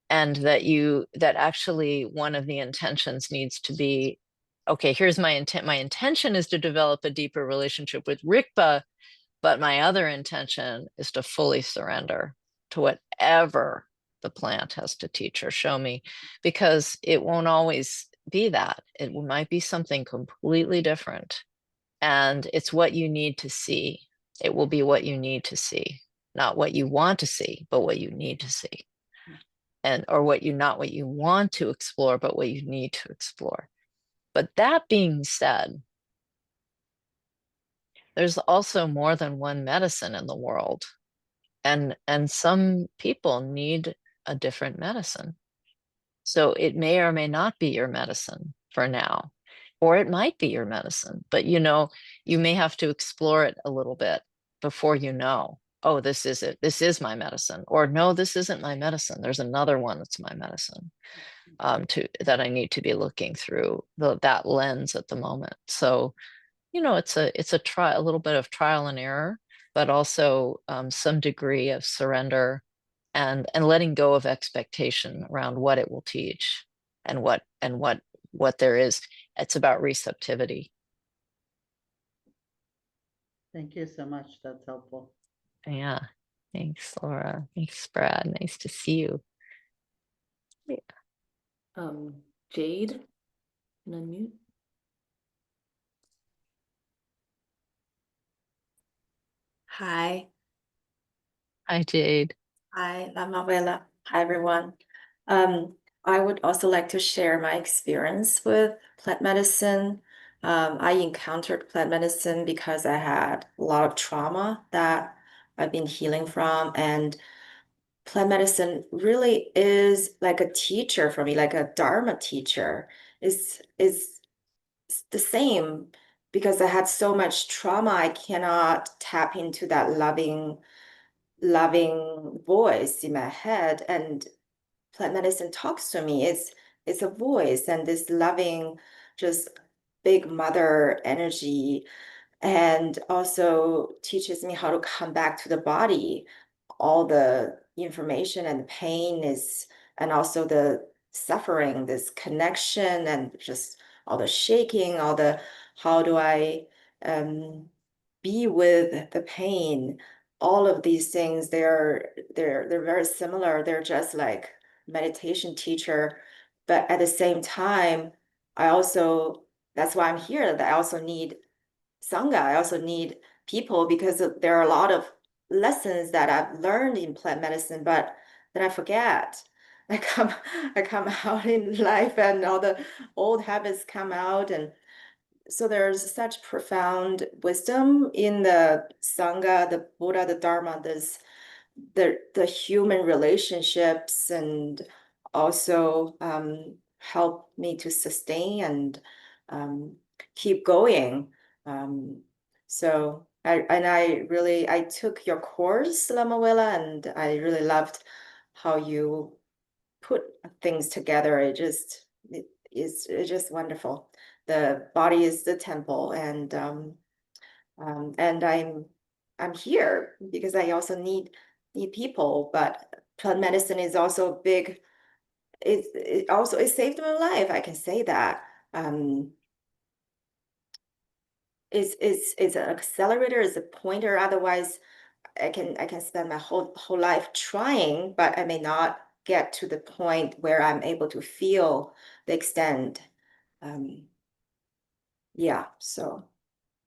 and that actually one of the intentions needs to be, okay, here's my intent. My intention is to develop a deeper relationship with Rigpa, but my other intention is to fully surrender to whatever the plant has to teach or show me, because it won't always be that. It might be something completely different. And it's what you need to see. It will be what you need to see, not what you want to see, but what you need to see. And or not what you want to explore, but what you need to explore. But that being said, there's also more than one medicine in the world. And some people need a different medicine. So it may or may not be your medicine for now, or it might be your medicine, but you may have to explore it a little bit before you know, oh, this is it. This is my medicine. Or no, this isn't my medicine. There's another one that's my medicine, that I need to be looking through that lens at the moment. So, it's a little bit of trial and error, but also some degree of surrender and letting go of expectation around what it will teach and what there is. It's about receptivity. Thank you so much. That's helpful. Yeah. Thanks, Laura. Thanks, Brad. Nice to see you. Yeah. Jade, can unmute. Hi. Hi, Jade. Hi, Lama Willa. Hi, everyone. I would also like to share my experience with plant medicine. I encountered plant medicine because I had a lot of trauma that I've been healing from, and plant medicine really is like a teacher for me, like a Dharma teacher. Is the same because I had so much trauma, I cannot tap into that loving voice in my head. And plant medicine talks to me. It's a voice and this loving, just big mother energy, and also teaches me how to come back to the body. All the information and pain is, and also the suffering, this connection, and just all the shaking, all the how do I be with the pain. All of these things, they're very similar. They're just like meditation teacher, but at the same time, I also, that's why I'm here, that I also need Sangha. I also need people because there are a lot of lessons that I've learned in plant medicine, but then I forget. I come out in life and all the old habits come out. And so there's such profound wisdom in the Sangha, the Buddha, the Dharma, the human relationships, and also help me to sustain and keep going. So I took your course, Lama Willa, and I really loved how you put things together. It's just wonderful. The body is the temple, and I'm here because I also need people, but plant medicine is also big. It saved my life. I can say that. It's an accelerator, it's a pointer. Otherwise, I can spend my whole life trying, but I may not get to the point where I'm able to feel the extent. Yeah, so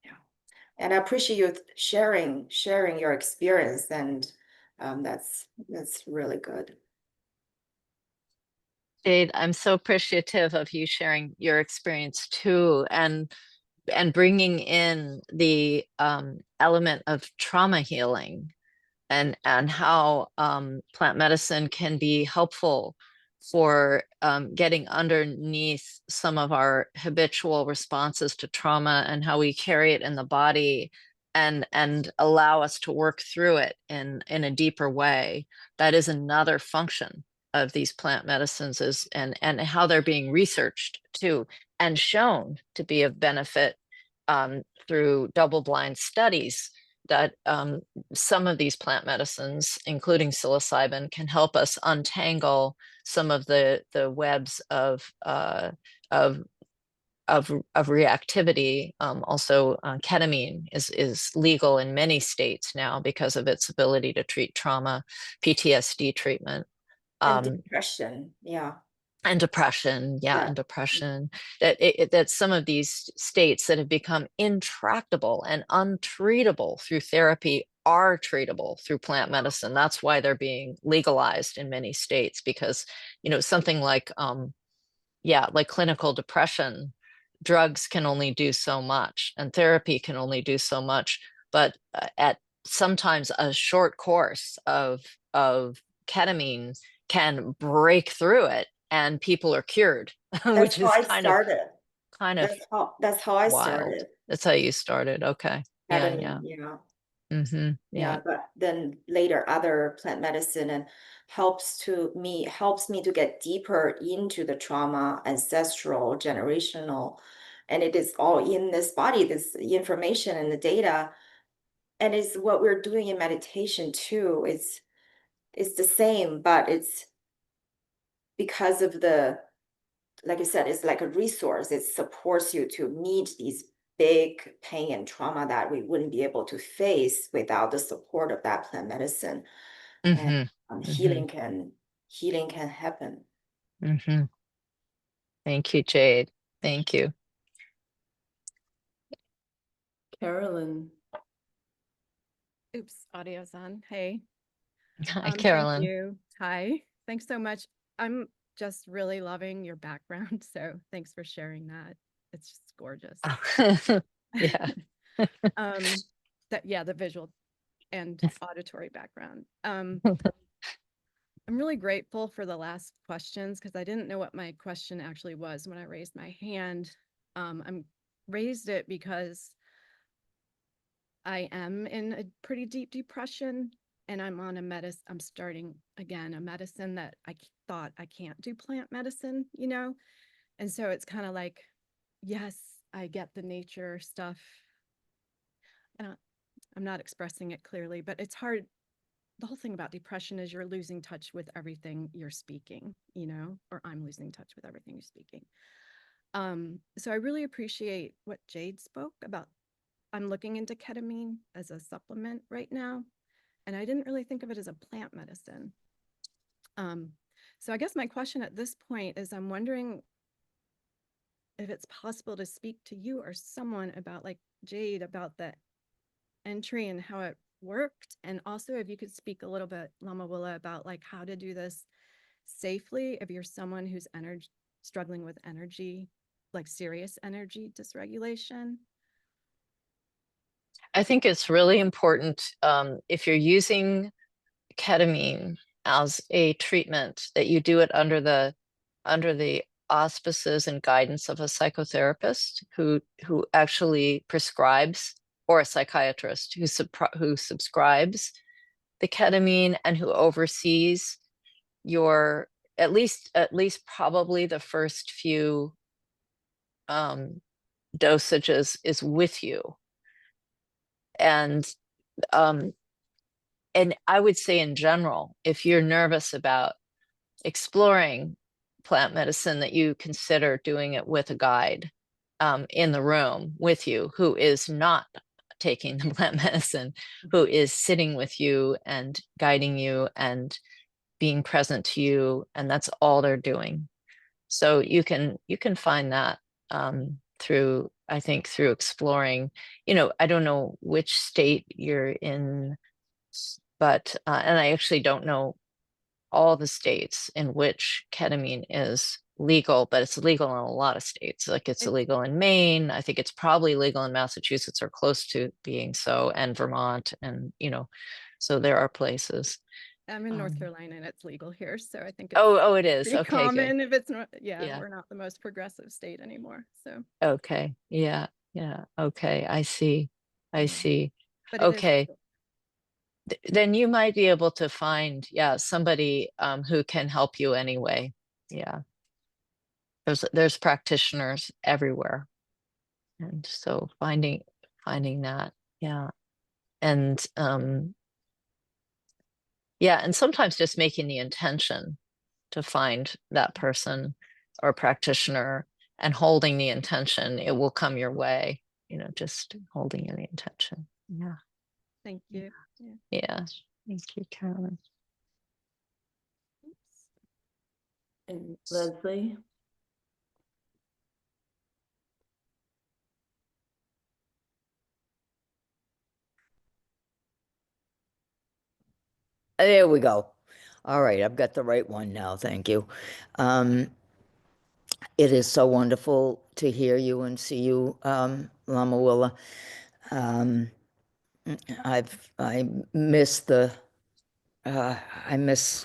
yeah. And I appreciate you sharing your experience, and that's really good. Jade, I'm so appreciative of you sharing your experience too, and bringing in the element of trauma healing and how plant medicine can be helpful for getting underneath some of our habitual responses to trauma and how we carry it in the body and allow us to work through it in a deeper way. That is another function of these plant medicines, is and how they're being researched too and shown to be of benefit through double-blind studies, that some of these plant medicines, including psilocybin, can help us untangle some of the webs of reactivity. Also, ketamine is legal in many states now because of its ability to treat trauma, PTSD treatment. And depression, yeah. And depression, Yeah. and depression, that some of these states that have become intractable and untreatable through therapy are treatable through plant medicine. That's why they're being legalized in many states, because, something like, like clinical depression, drugs can only do so much and therapy can only do so much. But at sometimes a short course of ketamine can break through it and people are cured, That's which how is I kind of started. That's how I wild. started. That's how you started. Okay. Ketamine, Yeah. Yeah, but then later other plant medicine and helps me to get deeper into the trauma, ancestral, generational, and it is all in this body, this information and the data, and it's what we're doing in meditation too. It's the same, but it's because of the, like I said, it's like a resource. It supports you to meet these big pain and trauma that we wouldn't be able to face without the support of that plant medicine. And healing can happen. Thank you, Jade. Thank you. Carolyn. Oops, audio's on. Hey. Hi, Carolyn. Thank you. Hi. Thanks so much. I'm just really loving your background. So thanks for sharing that. It's just gorgeous. Yeah. The visual and auditory background. I'm really grateful for the last questions because I didn't know what my question actually was when I raised my hand. I'm raised it because I am in a pretty deep depression and I'm on I'm starting again a medicine that I thought I can't do plant medicine, And so it's kind of like, yes, I get the nature stuff. And I'm not expressing it clearly, but it's hard. The whole thing about depression is you're losing touch with everything you're speaking, or I'm losing touch with everything you're speaking. So I really appreciate what Jade spoke about. I'm looking into ketamine as a supplement right now, and I didn't really think of it as a plant medicine. So I guess my question at this point is I'm wondering if it's possible to speak to you or someone about, like Jade, about the entry and how it worked, and also if you could speak a little bit, Lama Willa, about like how to do this safely if you're someone who's struggling with energy, like serious energy dysregulation. I think it's really important, if you're using ketamine as a treatment, that you do it under the auspices and guidance of a psychotherapist who actually prescribes, or a psychiatrist who subscribes the ketamine and who oversees your at least probably the first few dosages is with you. And I would say in general, if you're nervous about exploring plant medicine, that you consider doing it with a guide in the room with you who is not taking the plant medicine, who is sitting with you and guiding you and being present to you, and that's all they're doing. So you can find that through exploring. I don't know which state you're in, but and I actually don't know all the states in which ketamine is legal, but it's legal in a lot of states. Like it's illegal in Maine. I think it's probably legal in Massachusetts or close to being so, and Vermont, and so there are places. I'm in North Carolina and it's legal here, so I think it's it is pretty okay, common. good. If it's not, we're not the most progressive state anymore. So okay, okay, I see. But okay. Then you might be able to find somebody who can help you anyway. There's practitioners everywhere, and so finding that, and and sometimes just making the intention to find that person or practitioner and holding the intention, it will come your way. Just holding the intention. Thank you. Thank you, Carolyn. And Leslie? There we go. All right, I've got the right one now. Thank you. It is so wonderful to hear you and see you, Lama Willa. I miss I miss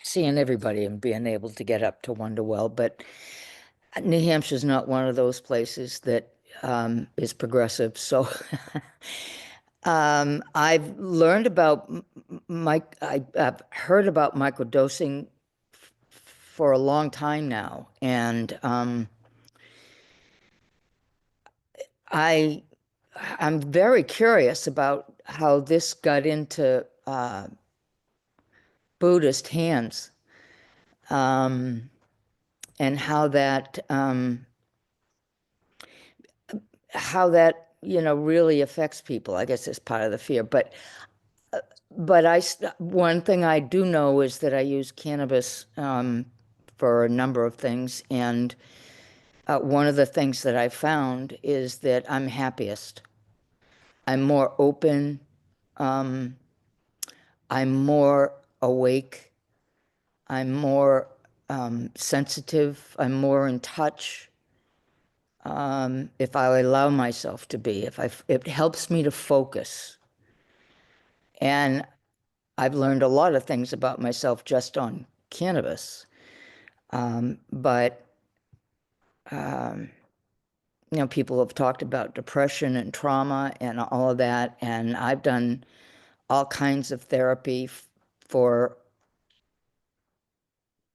seeing everybody and being able to get up to Wonderwell, but New Hampshire's not one of those places that is progressive. So I've learned about I've heard about microdosing for a long time now, and I'm very curious about how this got into Buddhist hands, and how that really affects people. I guess it's part of the fear, but one thing I do know is that I use cannabis for a number of things, and one of the things that I found is that I'm happiest. I'm more open. I'm more awake. I'm more sensitive. I'm more in touch. If I allow myself to be, it helps me to focus. And I've learned a lot of things about myself just on cannabis. But people have talked about depression and trauma and all of that. And I've done all kinds of therapy for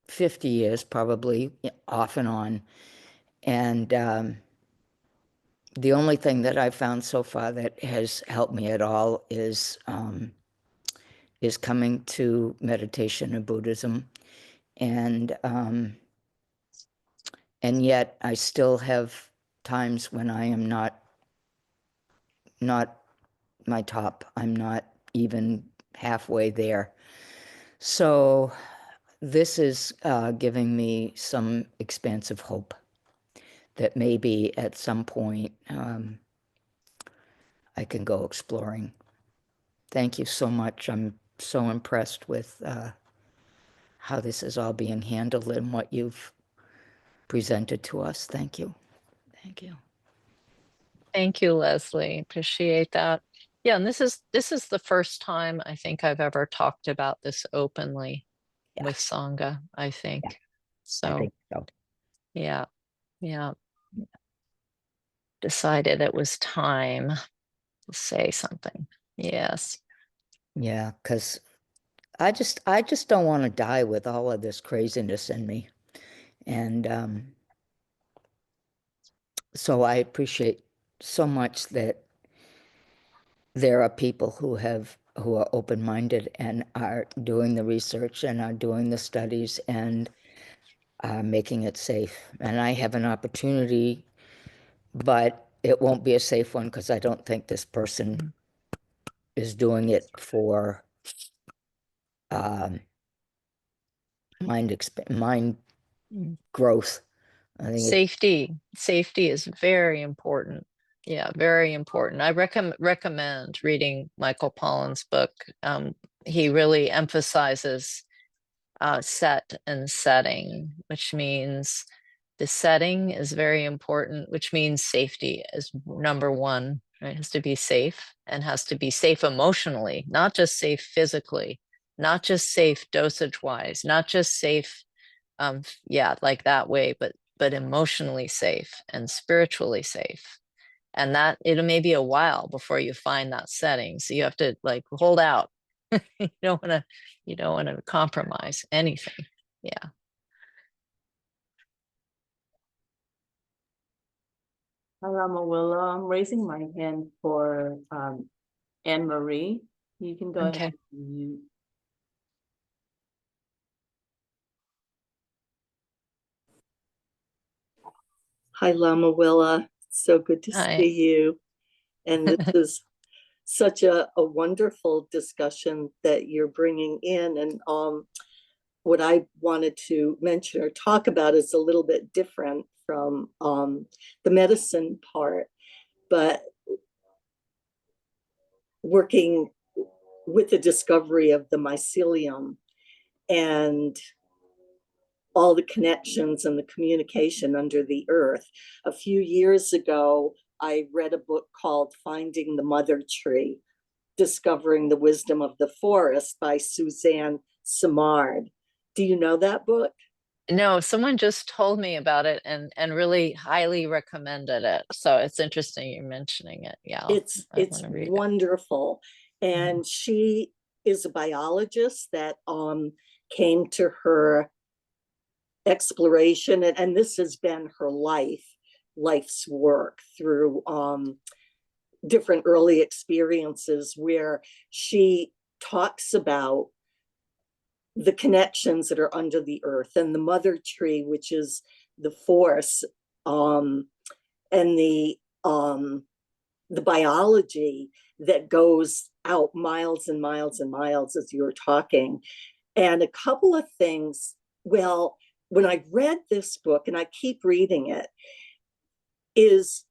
50 years, probably, off and on. And the only thing that I've found so far that has helped me at all is coming to meditation and Buddhism. And yet I still have times when I am not my top. I'm not even halfway there. So this is giving me some expansive hope that maybe at some point I can go exploring. Thank you so much. I'm so impressed with how this is all being handled and what you've presented to us. Thank you. Thank you. Thank you, Leslie. Appreciate that. Yeah, and this is the first time I think I've ever talked about this openly with Sangha, I think. So I think so. yeah. Decided it was time to say something. Yes. Yeah, because I just don't want to die with all of this craziness in me. And so I appreciate so much that there are people who are open-minded and are doing the research and are doing the studies and making it safe. And I have an opportunity, but it won't be a safe one because I don't think this person is doing it for mind growth. I think Safety is very important. Yeah, very important. I recommend reading Michael Pollan's book. He really emphasizes set and setting, which means the setting is very important, which means safety is number one. Right? It has to be safe and has to be safe emotionally, not just safe physically, not just safe dosage wise, not just safe like that way, but emotionally safe and spiritually safe. And that it may be a while before you find that setting, so you have to like hold out. you don't want to compromise anything. Yeah. Hi, Lama Willa. I'm raising my hand for Anne Marie. You can go Okay. ahead and mute. Hi, Lama Willa. So good to Hi. see you. And this is such a wonderful discussion that you're bringing in. And what I wanted to mention or talk about is a little bit different from the medicine part, but working with the discovery of the mycelium and all the connections and the communication under the earth. A few years ago, I read a book called Finding the Mother Tree, Discovering the Wisdom of the Forest by Suzanne Simard. Do you know that book? No, someone just told me about it and really highly recommended it. So it's interesting you're mentioning it. Yeah, It's I want to read it. wonderful. And she is a biologist that came to her exploration, and this has been her life's work through different early experiences where she talks about the connections that are under the earth and the mother tree, which is the force, and the biology that goes out miles and miles and miles, as you were talking. And a couple of things, well, when I read this book, and I keep reading it, is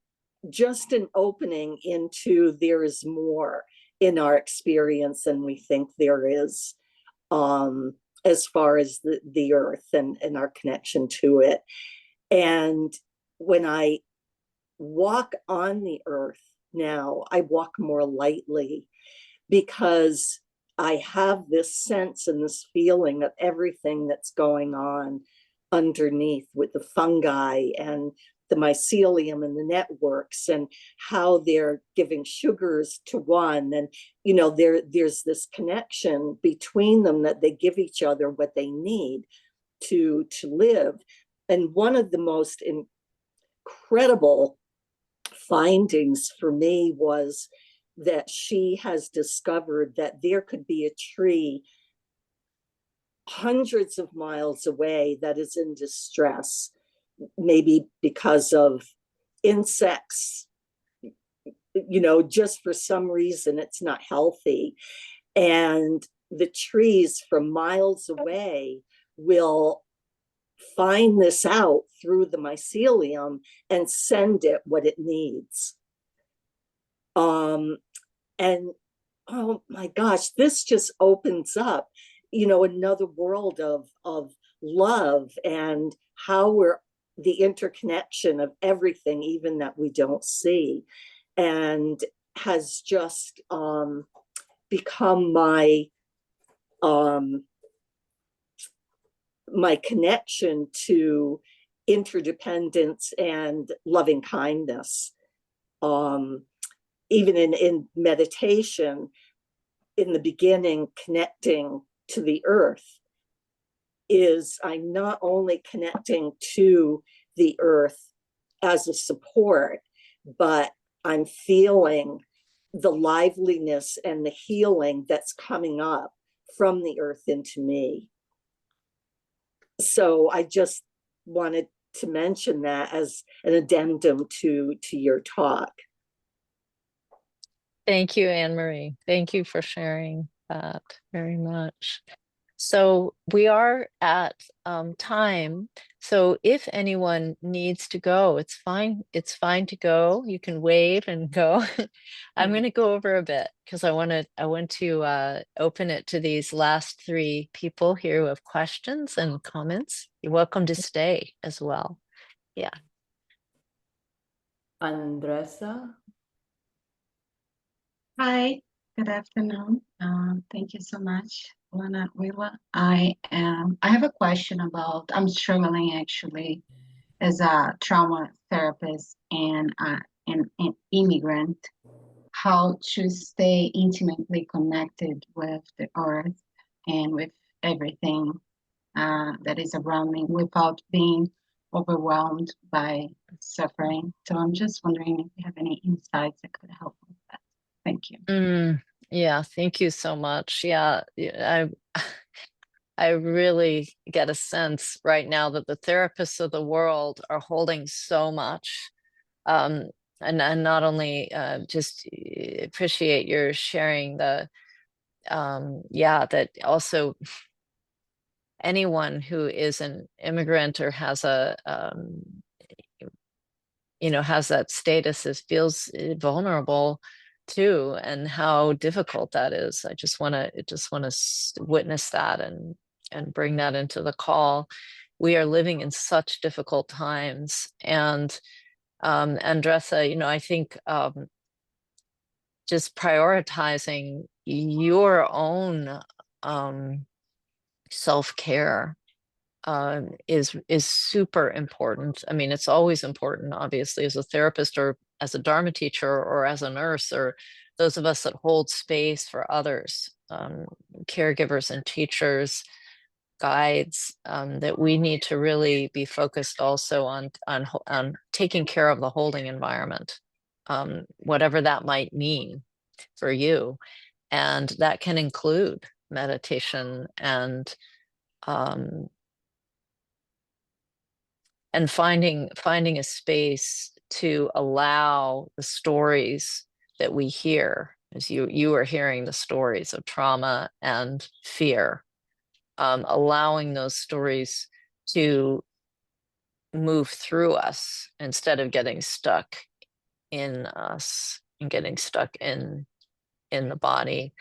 just an opening into there is more in our experience than we think there is, as far as the earth and our connection to it. And when I walk on the earth now, I walk more lightly because I have this sense and this feeling of everything that's going on underneath with the fungi and the mycelium and the networks and how they're giving sugars to one. And, there's this connection between them that they give each other what they need to live. And one of the most incredible findings for me was that she has discovered that there could be a tree hundreds of miles away that is in distress, maybe because of insects, just for some reason it's not healthy. And the trees from miles away will find this out through the mycelium and send it what it needs. And oh my gosh, this just opens up, another world of love and how we're the interconnection of everything, even that we don't see, and has just become my my connection to interdependence and loving kindness. Even in meditation, in the beginning, connecting to the earth is I'm not only connecting to the earth as a support, but I'm feeling the liveliness and the healing that's coming up from the earth into me. So I just wanted to mention that as an addendum to your talk. Thank you, Anne Marie. Thank you for sharing that very much. So we are at time. So if anyone needs to go, it's fine. It's fine to go. You can wave and go. I'm going to go over a bit because I want to open it to these last three people here who have questions and comments. You're welcome to stay as well. Yeah. Andressa. Hi, good afternoon. Thank you so much, Lama Willa. I have a question about, I'm struggling actually as a trauma therapist and an immigrant, how to stay intimately connected with the earth and with everything that is around me without being overwhelmed by suffering. So I'm just wondering if you have any insights that could help with that. Thank you. Yeah, thank you so much. Yeah, I really get a sense right now that the therapists of the world are holding so much. And not only just appreciate your sharing the, that also anyone who is an immigrant or has a has that status feels vulnerable too, and how difficult that is. I just want to witness that and bring that into the call. We are living in such difficult times, and Andressa, I think just prioritizing your own self-care is super important. I mean, it's always important, obviously, as a therapist or as a Dharma teacher or as a nurse or those of us that hold space for others, caregivers and teachers, guides, that we need to really be focused also on taking care of the holding environment, whatever that might mean for you. And that can include meditation and finding a space to allow the stories that we hear, as you are hearing the stories of trauma and fear, allowing those stories to move through us instead of getting stuck in us and getting stuck in the body.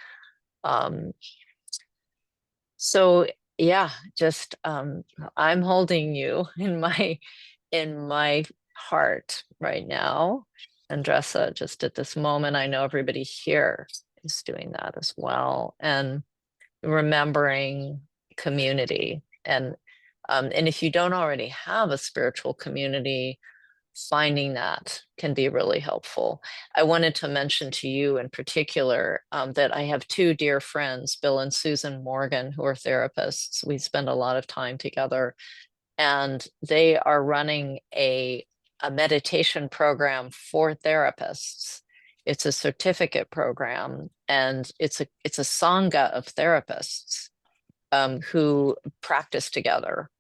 So yeah, just I'm holding you in my heart right now, Andressa, just at this moment. I know everybody here is doing that as well, and remembering community. And if you don't already have a spiritual community, finding that can be really helpful. I wanted to mention to you in particular that I have two dear friends, Bill and Susan Morgan, who are therapists. We spend a lot of time together, and they are running a meditation program for therapists. It's a certificate program, and it's a sangha of therapists who practice together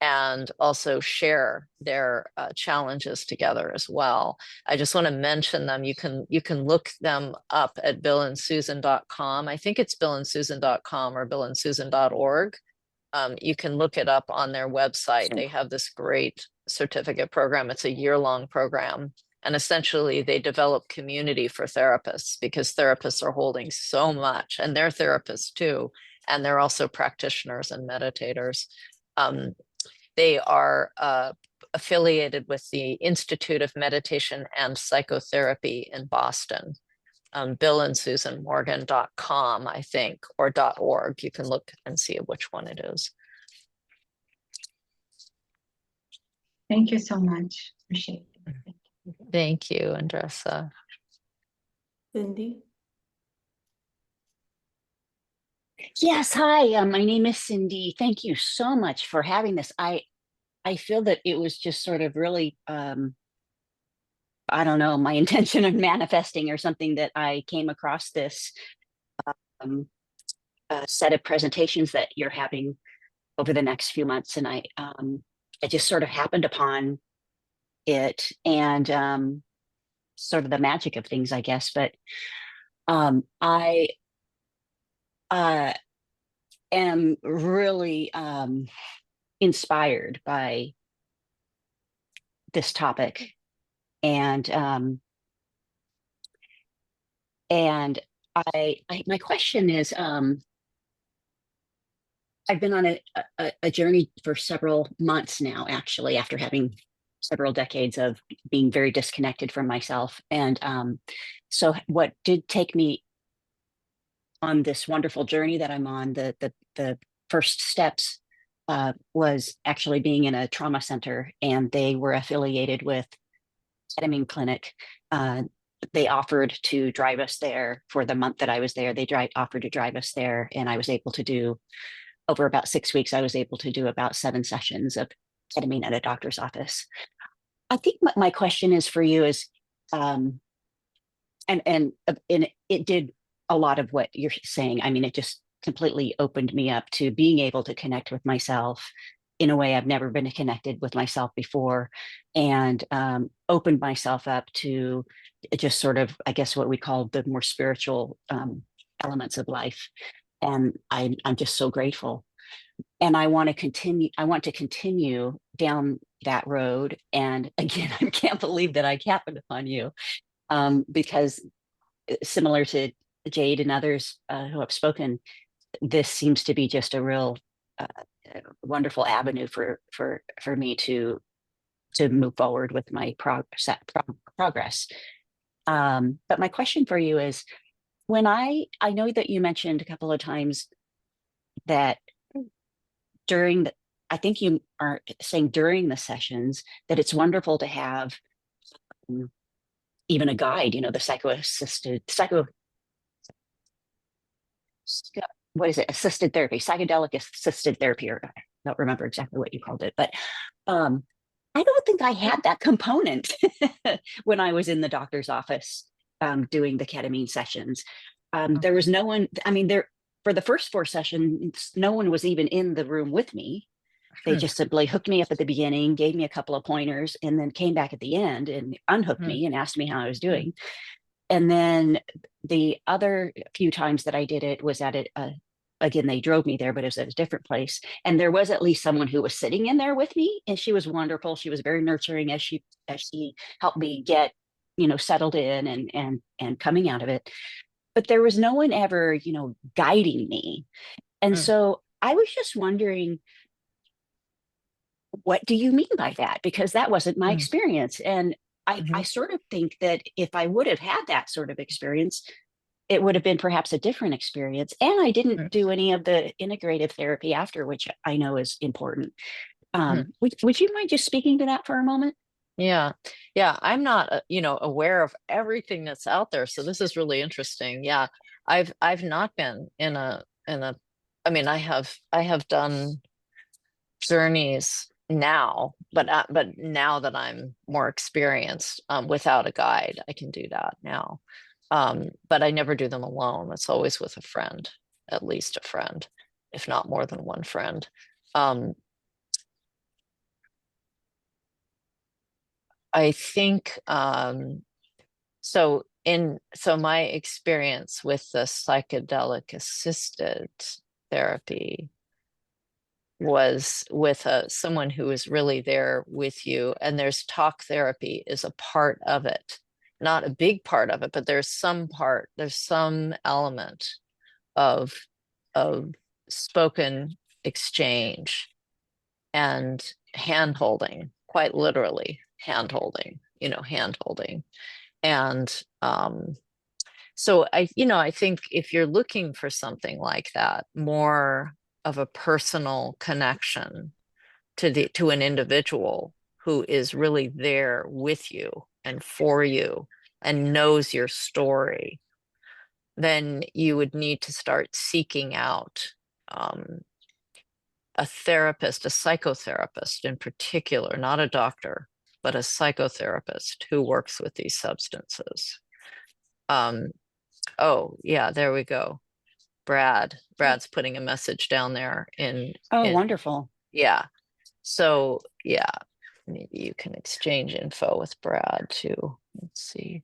and also share their challenges together as well. I just want to mention them. You can look them up at billandsusan.com. I think it's billandsusan.com or billandsusan.org. You can look it up on their website. They have this great certificate program. It's a year-long program. And essentially, they develop community for therapists because therapists are holding so much, and they're therapists too. And they're also practitioners and meditators. They are affiliated with the Institute of Meditation and Psychotherapy in Boston. billandsusanmorgan.com, I think, or .org. You can look and see which one it is. Thank you so much. Appreciate it. Thank you, Andressa. Cindy? Yes, hi. My name is Cindy. Thank you so much for having this. I feel that it was just sort of really, I don't know, my intention of manifesting or something that I came across this set of presentations that you're having over the next few months, and I just sort of happened upon it and sort of the magic of things, I guess. But I am really inspired by this topic, and my question is, I've been on a journey for several months now, actually, after having several decades of being very disconnected from myself. And so what did take me on this wonderful journey that I'm on, the first steps was actually being in a trauma center, and they were affiliated with ketamine clinic. They offered to drive us there for the month that I was there. They offered to drive us there, and I was able to do, over about 6 weeks, I was able to do about 7 sessions of ketamine at a doctor's office. I think my question is for you is, and it did a lot of what you're saying. I mean, it just completely opened me up to being able to connect with myself in a way I've never been connected with myself before, and opened myself up to just sort of, I guess, what we call the more spiritual elements of life. And I'm just so grateful. And I want to continue down that road. And again, I can't believe that I happened upon you, because similar to Jade and others who have spoken, this seems to be just a real wonderful avenue for me to move forward with my progress. But my question for you is, when I know that you mentioned a couple of times that during the, I think you are saying during the sessions, that it's wonderful to have even a guide, the what is it? Assisted therapy, psychedelic assisted therapy, or I don't remember exactly what you called it, but I don't think I had that component when I was in the doctor's office doing the ketamine sessions. There was no one, for the first 4 sessions, no one was even in the room with me. They just simply hooked me up at the beginning, gave me a couple of pointers, and then came back at the end and unhooked me and asked me how I was doing. And then the other few times that I did it was at it. Again, they drove me there, but it was at a different place. And there was at least someone who was sitting in there with me, and she was wonderful. She was very nurturing as she helped me get, settled in and coming out of it. But there was no one ever, guiding me. And so I was just wondering, what do you mean by that? Because that wasn't my experience. And I sort of think that if I would have had that sort of experience, it would have been perhaps a different experience. And I didn't do any of the integrative therapy after, which I know is important. Would you mind just speaking to that for a moment? Yeah. I'm not, aware of everything that's out there. So this is really interesting. Yeah. I've not been I have done journeys now, but now that I'm more experienced, without a guide, I can do that now. But I never do them alone. It's always with a friend, at least a friend, if not more than one friend. I think so my experience with the psychedelic assisted therapy was with someone who is really there with you, and there's talk therapy is a part of it, not a big part of it, but there's some element of spoken exchange and hand holding, quite literally hand holding. And so I think if you're looking for something like that, more of a personal connection to an individual who is really there with you and for you and knows your story, then you would need to start seeking out a therapist, a psychotherapist in particular, not a doctor, but a psychotherapist who works with these substances. Oh, yeah, there we go. Brad's putting a message down there Wonderful. Yeah. So, yeah, maybe you can exchange info with Brad too. Let's see.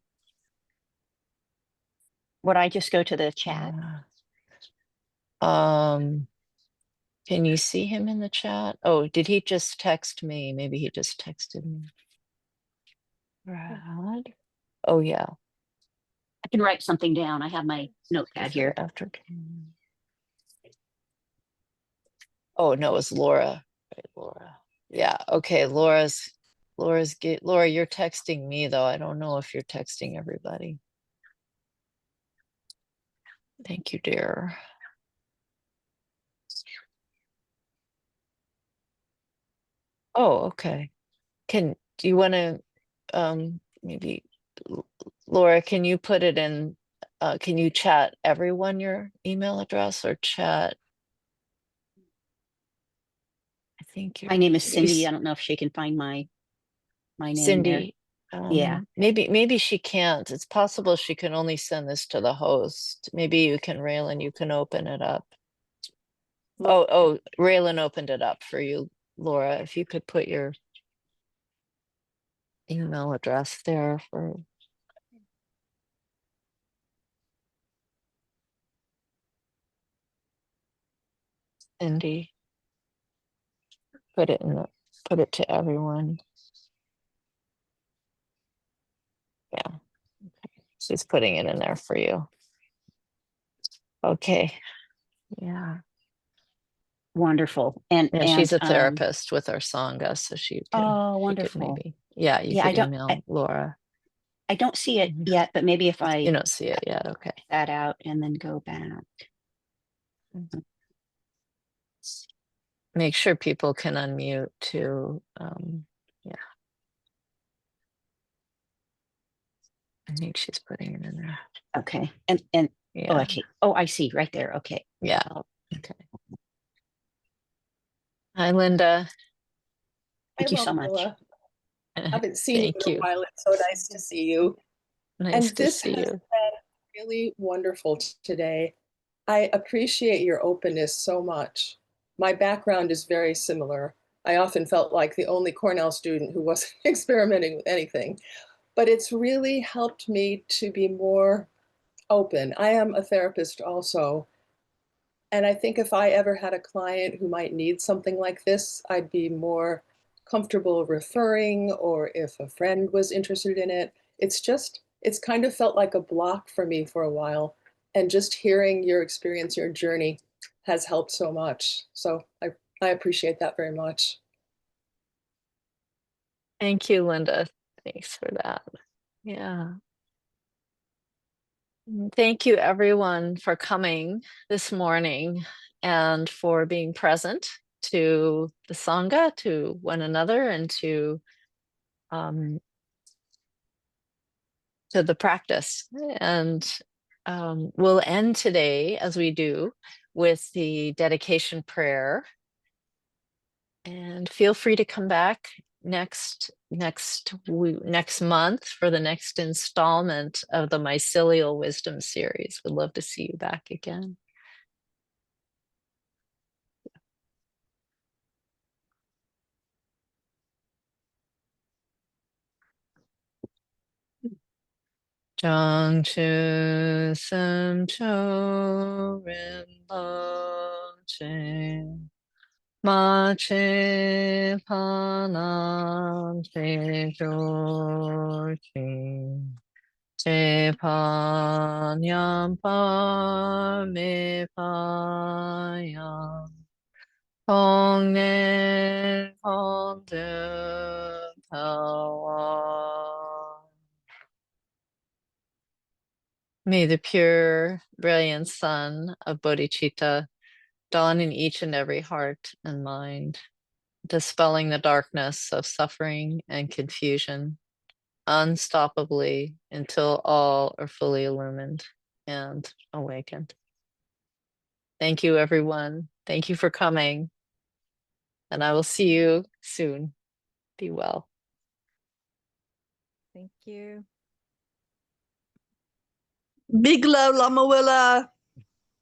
Would I just go to the chat? Can you see him in the chat? Oh, did he just text me? Maybe he just texted me. Brad. Oh, yeah. I can write something down. I have my notepad here. Oh, no, it was Laura. Right, Laura. Yeah. Okay. Laura, you're texting me though. I don't know if you're texting everybody. Thank you, dear. Oh, okay. Do you want to, maybe, Laura, can you put it in, can you chat everyone your email address or chat? I think My name is Cindy. I don't know if she can find my name Cindy. there. Yeah. Maybe she can't. It's possible she can only send this to the host. Maybe you can, Raylan, you can open it up. Oh, Raylan opened it up for you, Laura. If you could put your email address there for Cindy. put it to everyone. Yeah. Okay. She's putting it in there for you. Okay. Yeah. Wonderful. And she's a therapist with our Sangha, so she can, oh, she could wonderful. maybe, yeah, you Yeah, could email Laura. I don't see it yet, but maybe if I You don't see it yet. Okay. that out and then go back. Make sure people can unmute too. Yeah. I think she's putting it in there. Okay. And Yeah. oh, okay. Oh, I see right there. Okay. Yeah. Okay. Hi, Linda. Thank you so much. Haven't seen you Thank in a you. while. It's so nice to see you. Nice And to this see has you. been really wonderful today. I appreciate your openness so much. My background is very similar. I often felt like the only Cornell student who wasn't experimenting with anything, but it's really helped me to be more open. I am a therapist also, and I think if I ever had a client who might need something like this, I'd be more comfortable referring, or if a friend was interested in it. It's kind of felt like a block for me for a while. And just hearing your experience, your journey has helped so much. So I appreciate that very much. Thank you, Linda. Thanks for that. Yeah. Thank you, everyone, for coming this morning and for being present to the Sangha, to one another, and to the practice. And we'll end today, as we do, with the dedication prayer. And feel free to come back next month for the next installment of the Mycelial Wisdom series. We'd love to see you back again. Changchu Samcho Rinpoche Ma Che Panam Che Dorji Che Panyam Pa Me Payam Hong Ne Hong Du Kawa. May the pure, brilliant sun of bodhicitta dawn in each and every heart and mind, dispelling the darkness of suffering and confusion unstoppably until all are fully illumined and awakened. Thank you, everyone. Thank you for coming. And I will see you soon. Be well. Thank you. Big love, Lama Willa,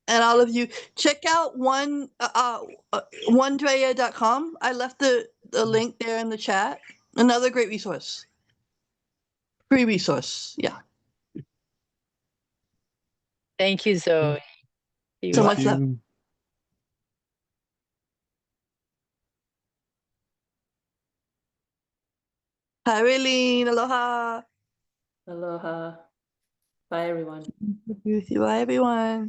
and all of you. Check out onedreya.com. I left the link there in the chat. Another great resource. Free resource. Yeah. Thank you, Zoe. Be So well. much love. Hi, Raylene. Aloha. Aloha. Bye, everyone. Bye, everyone.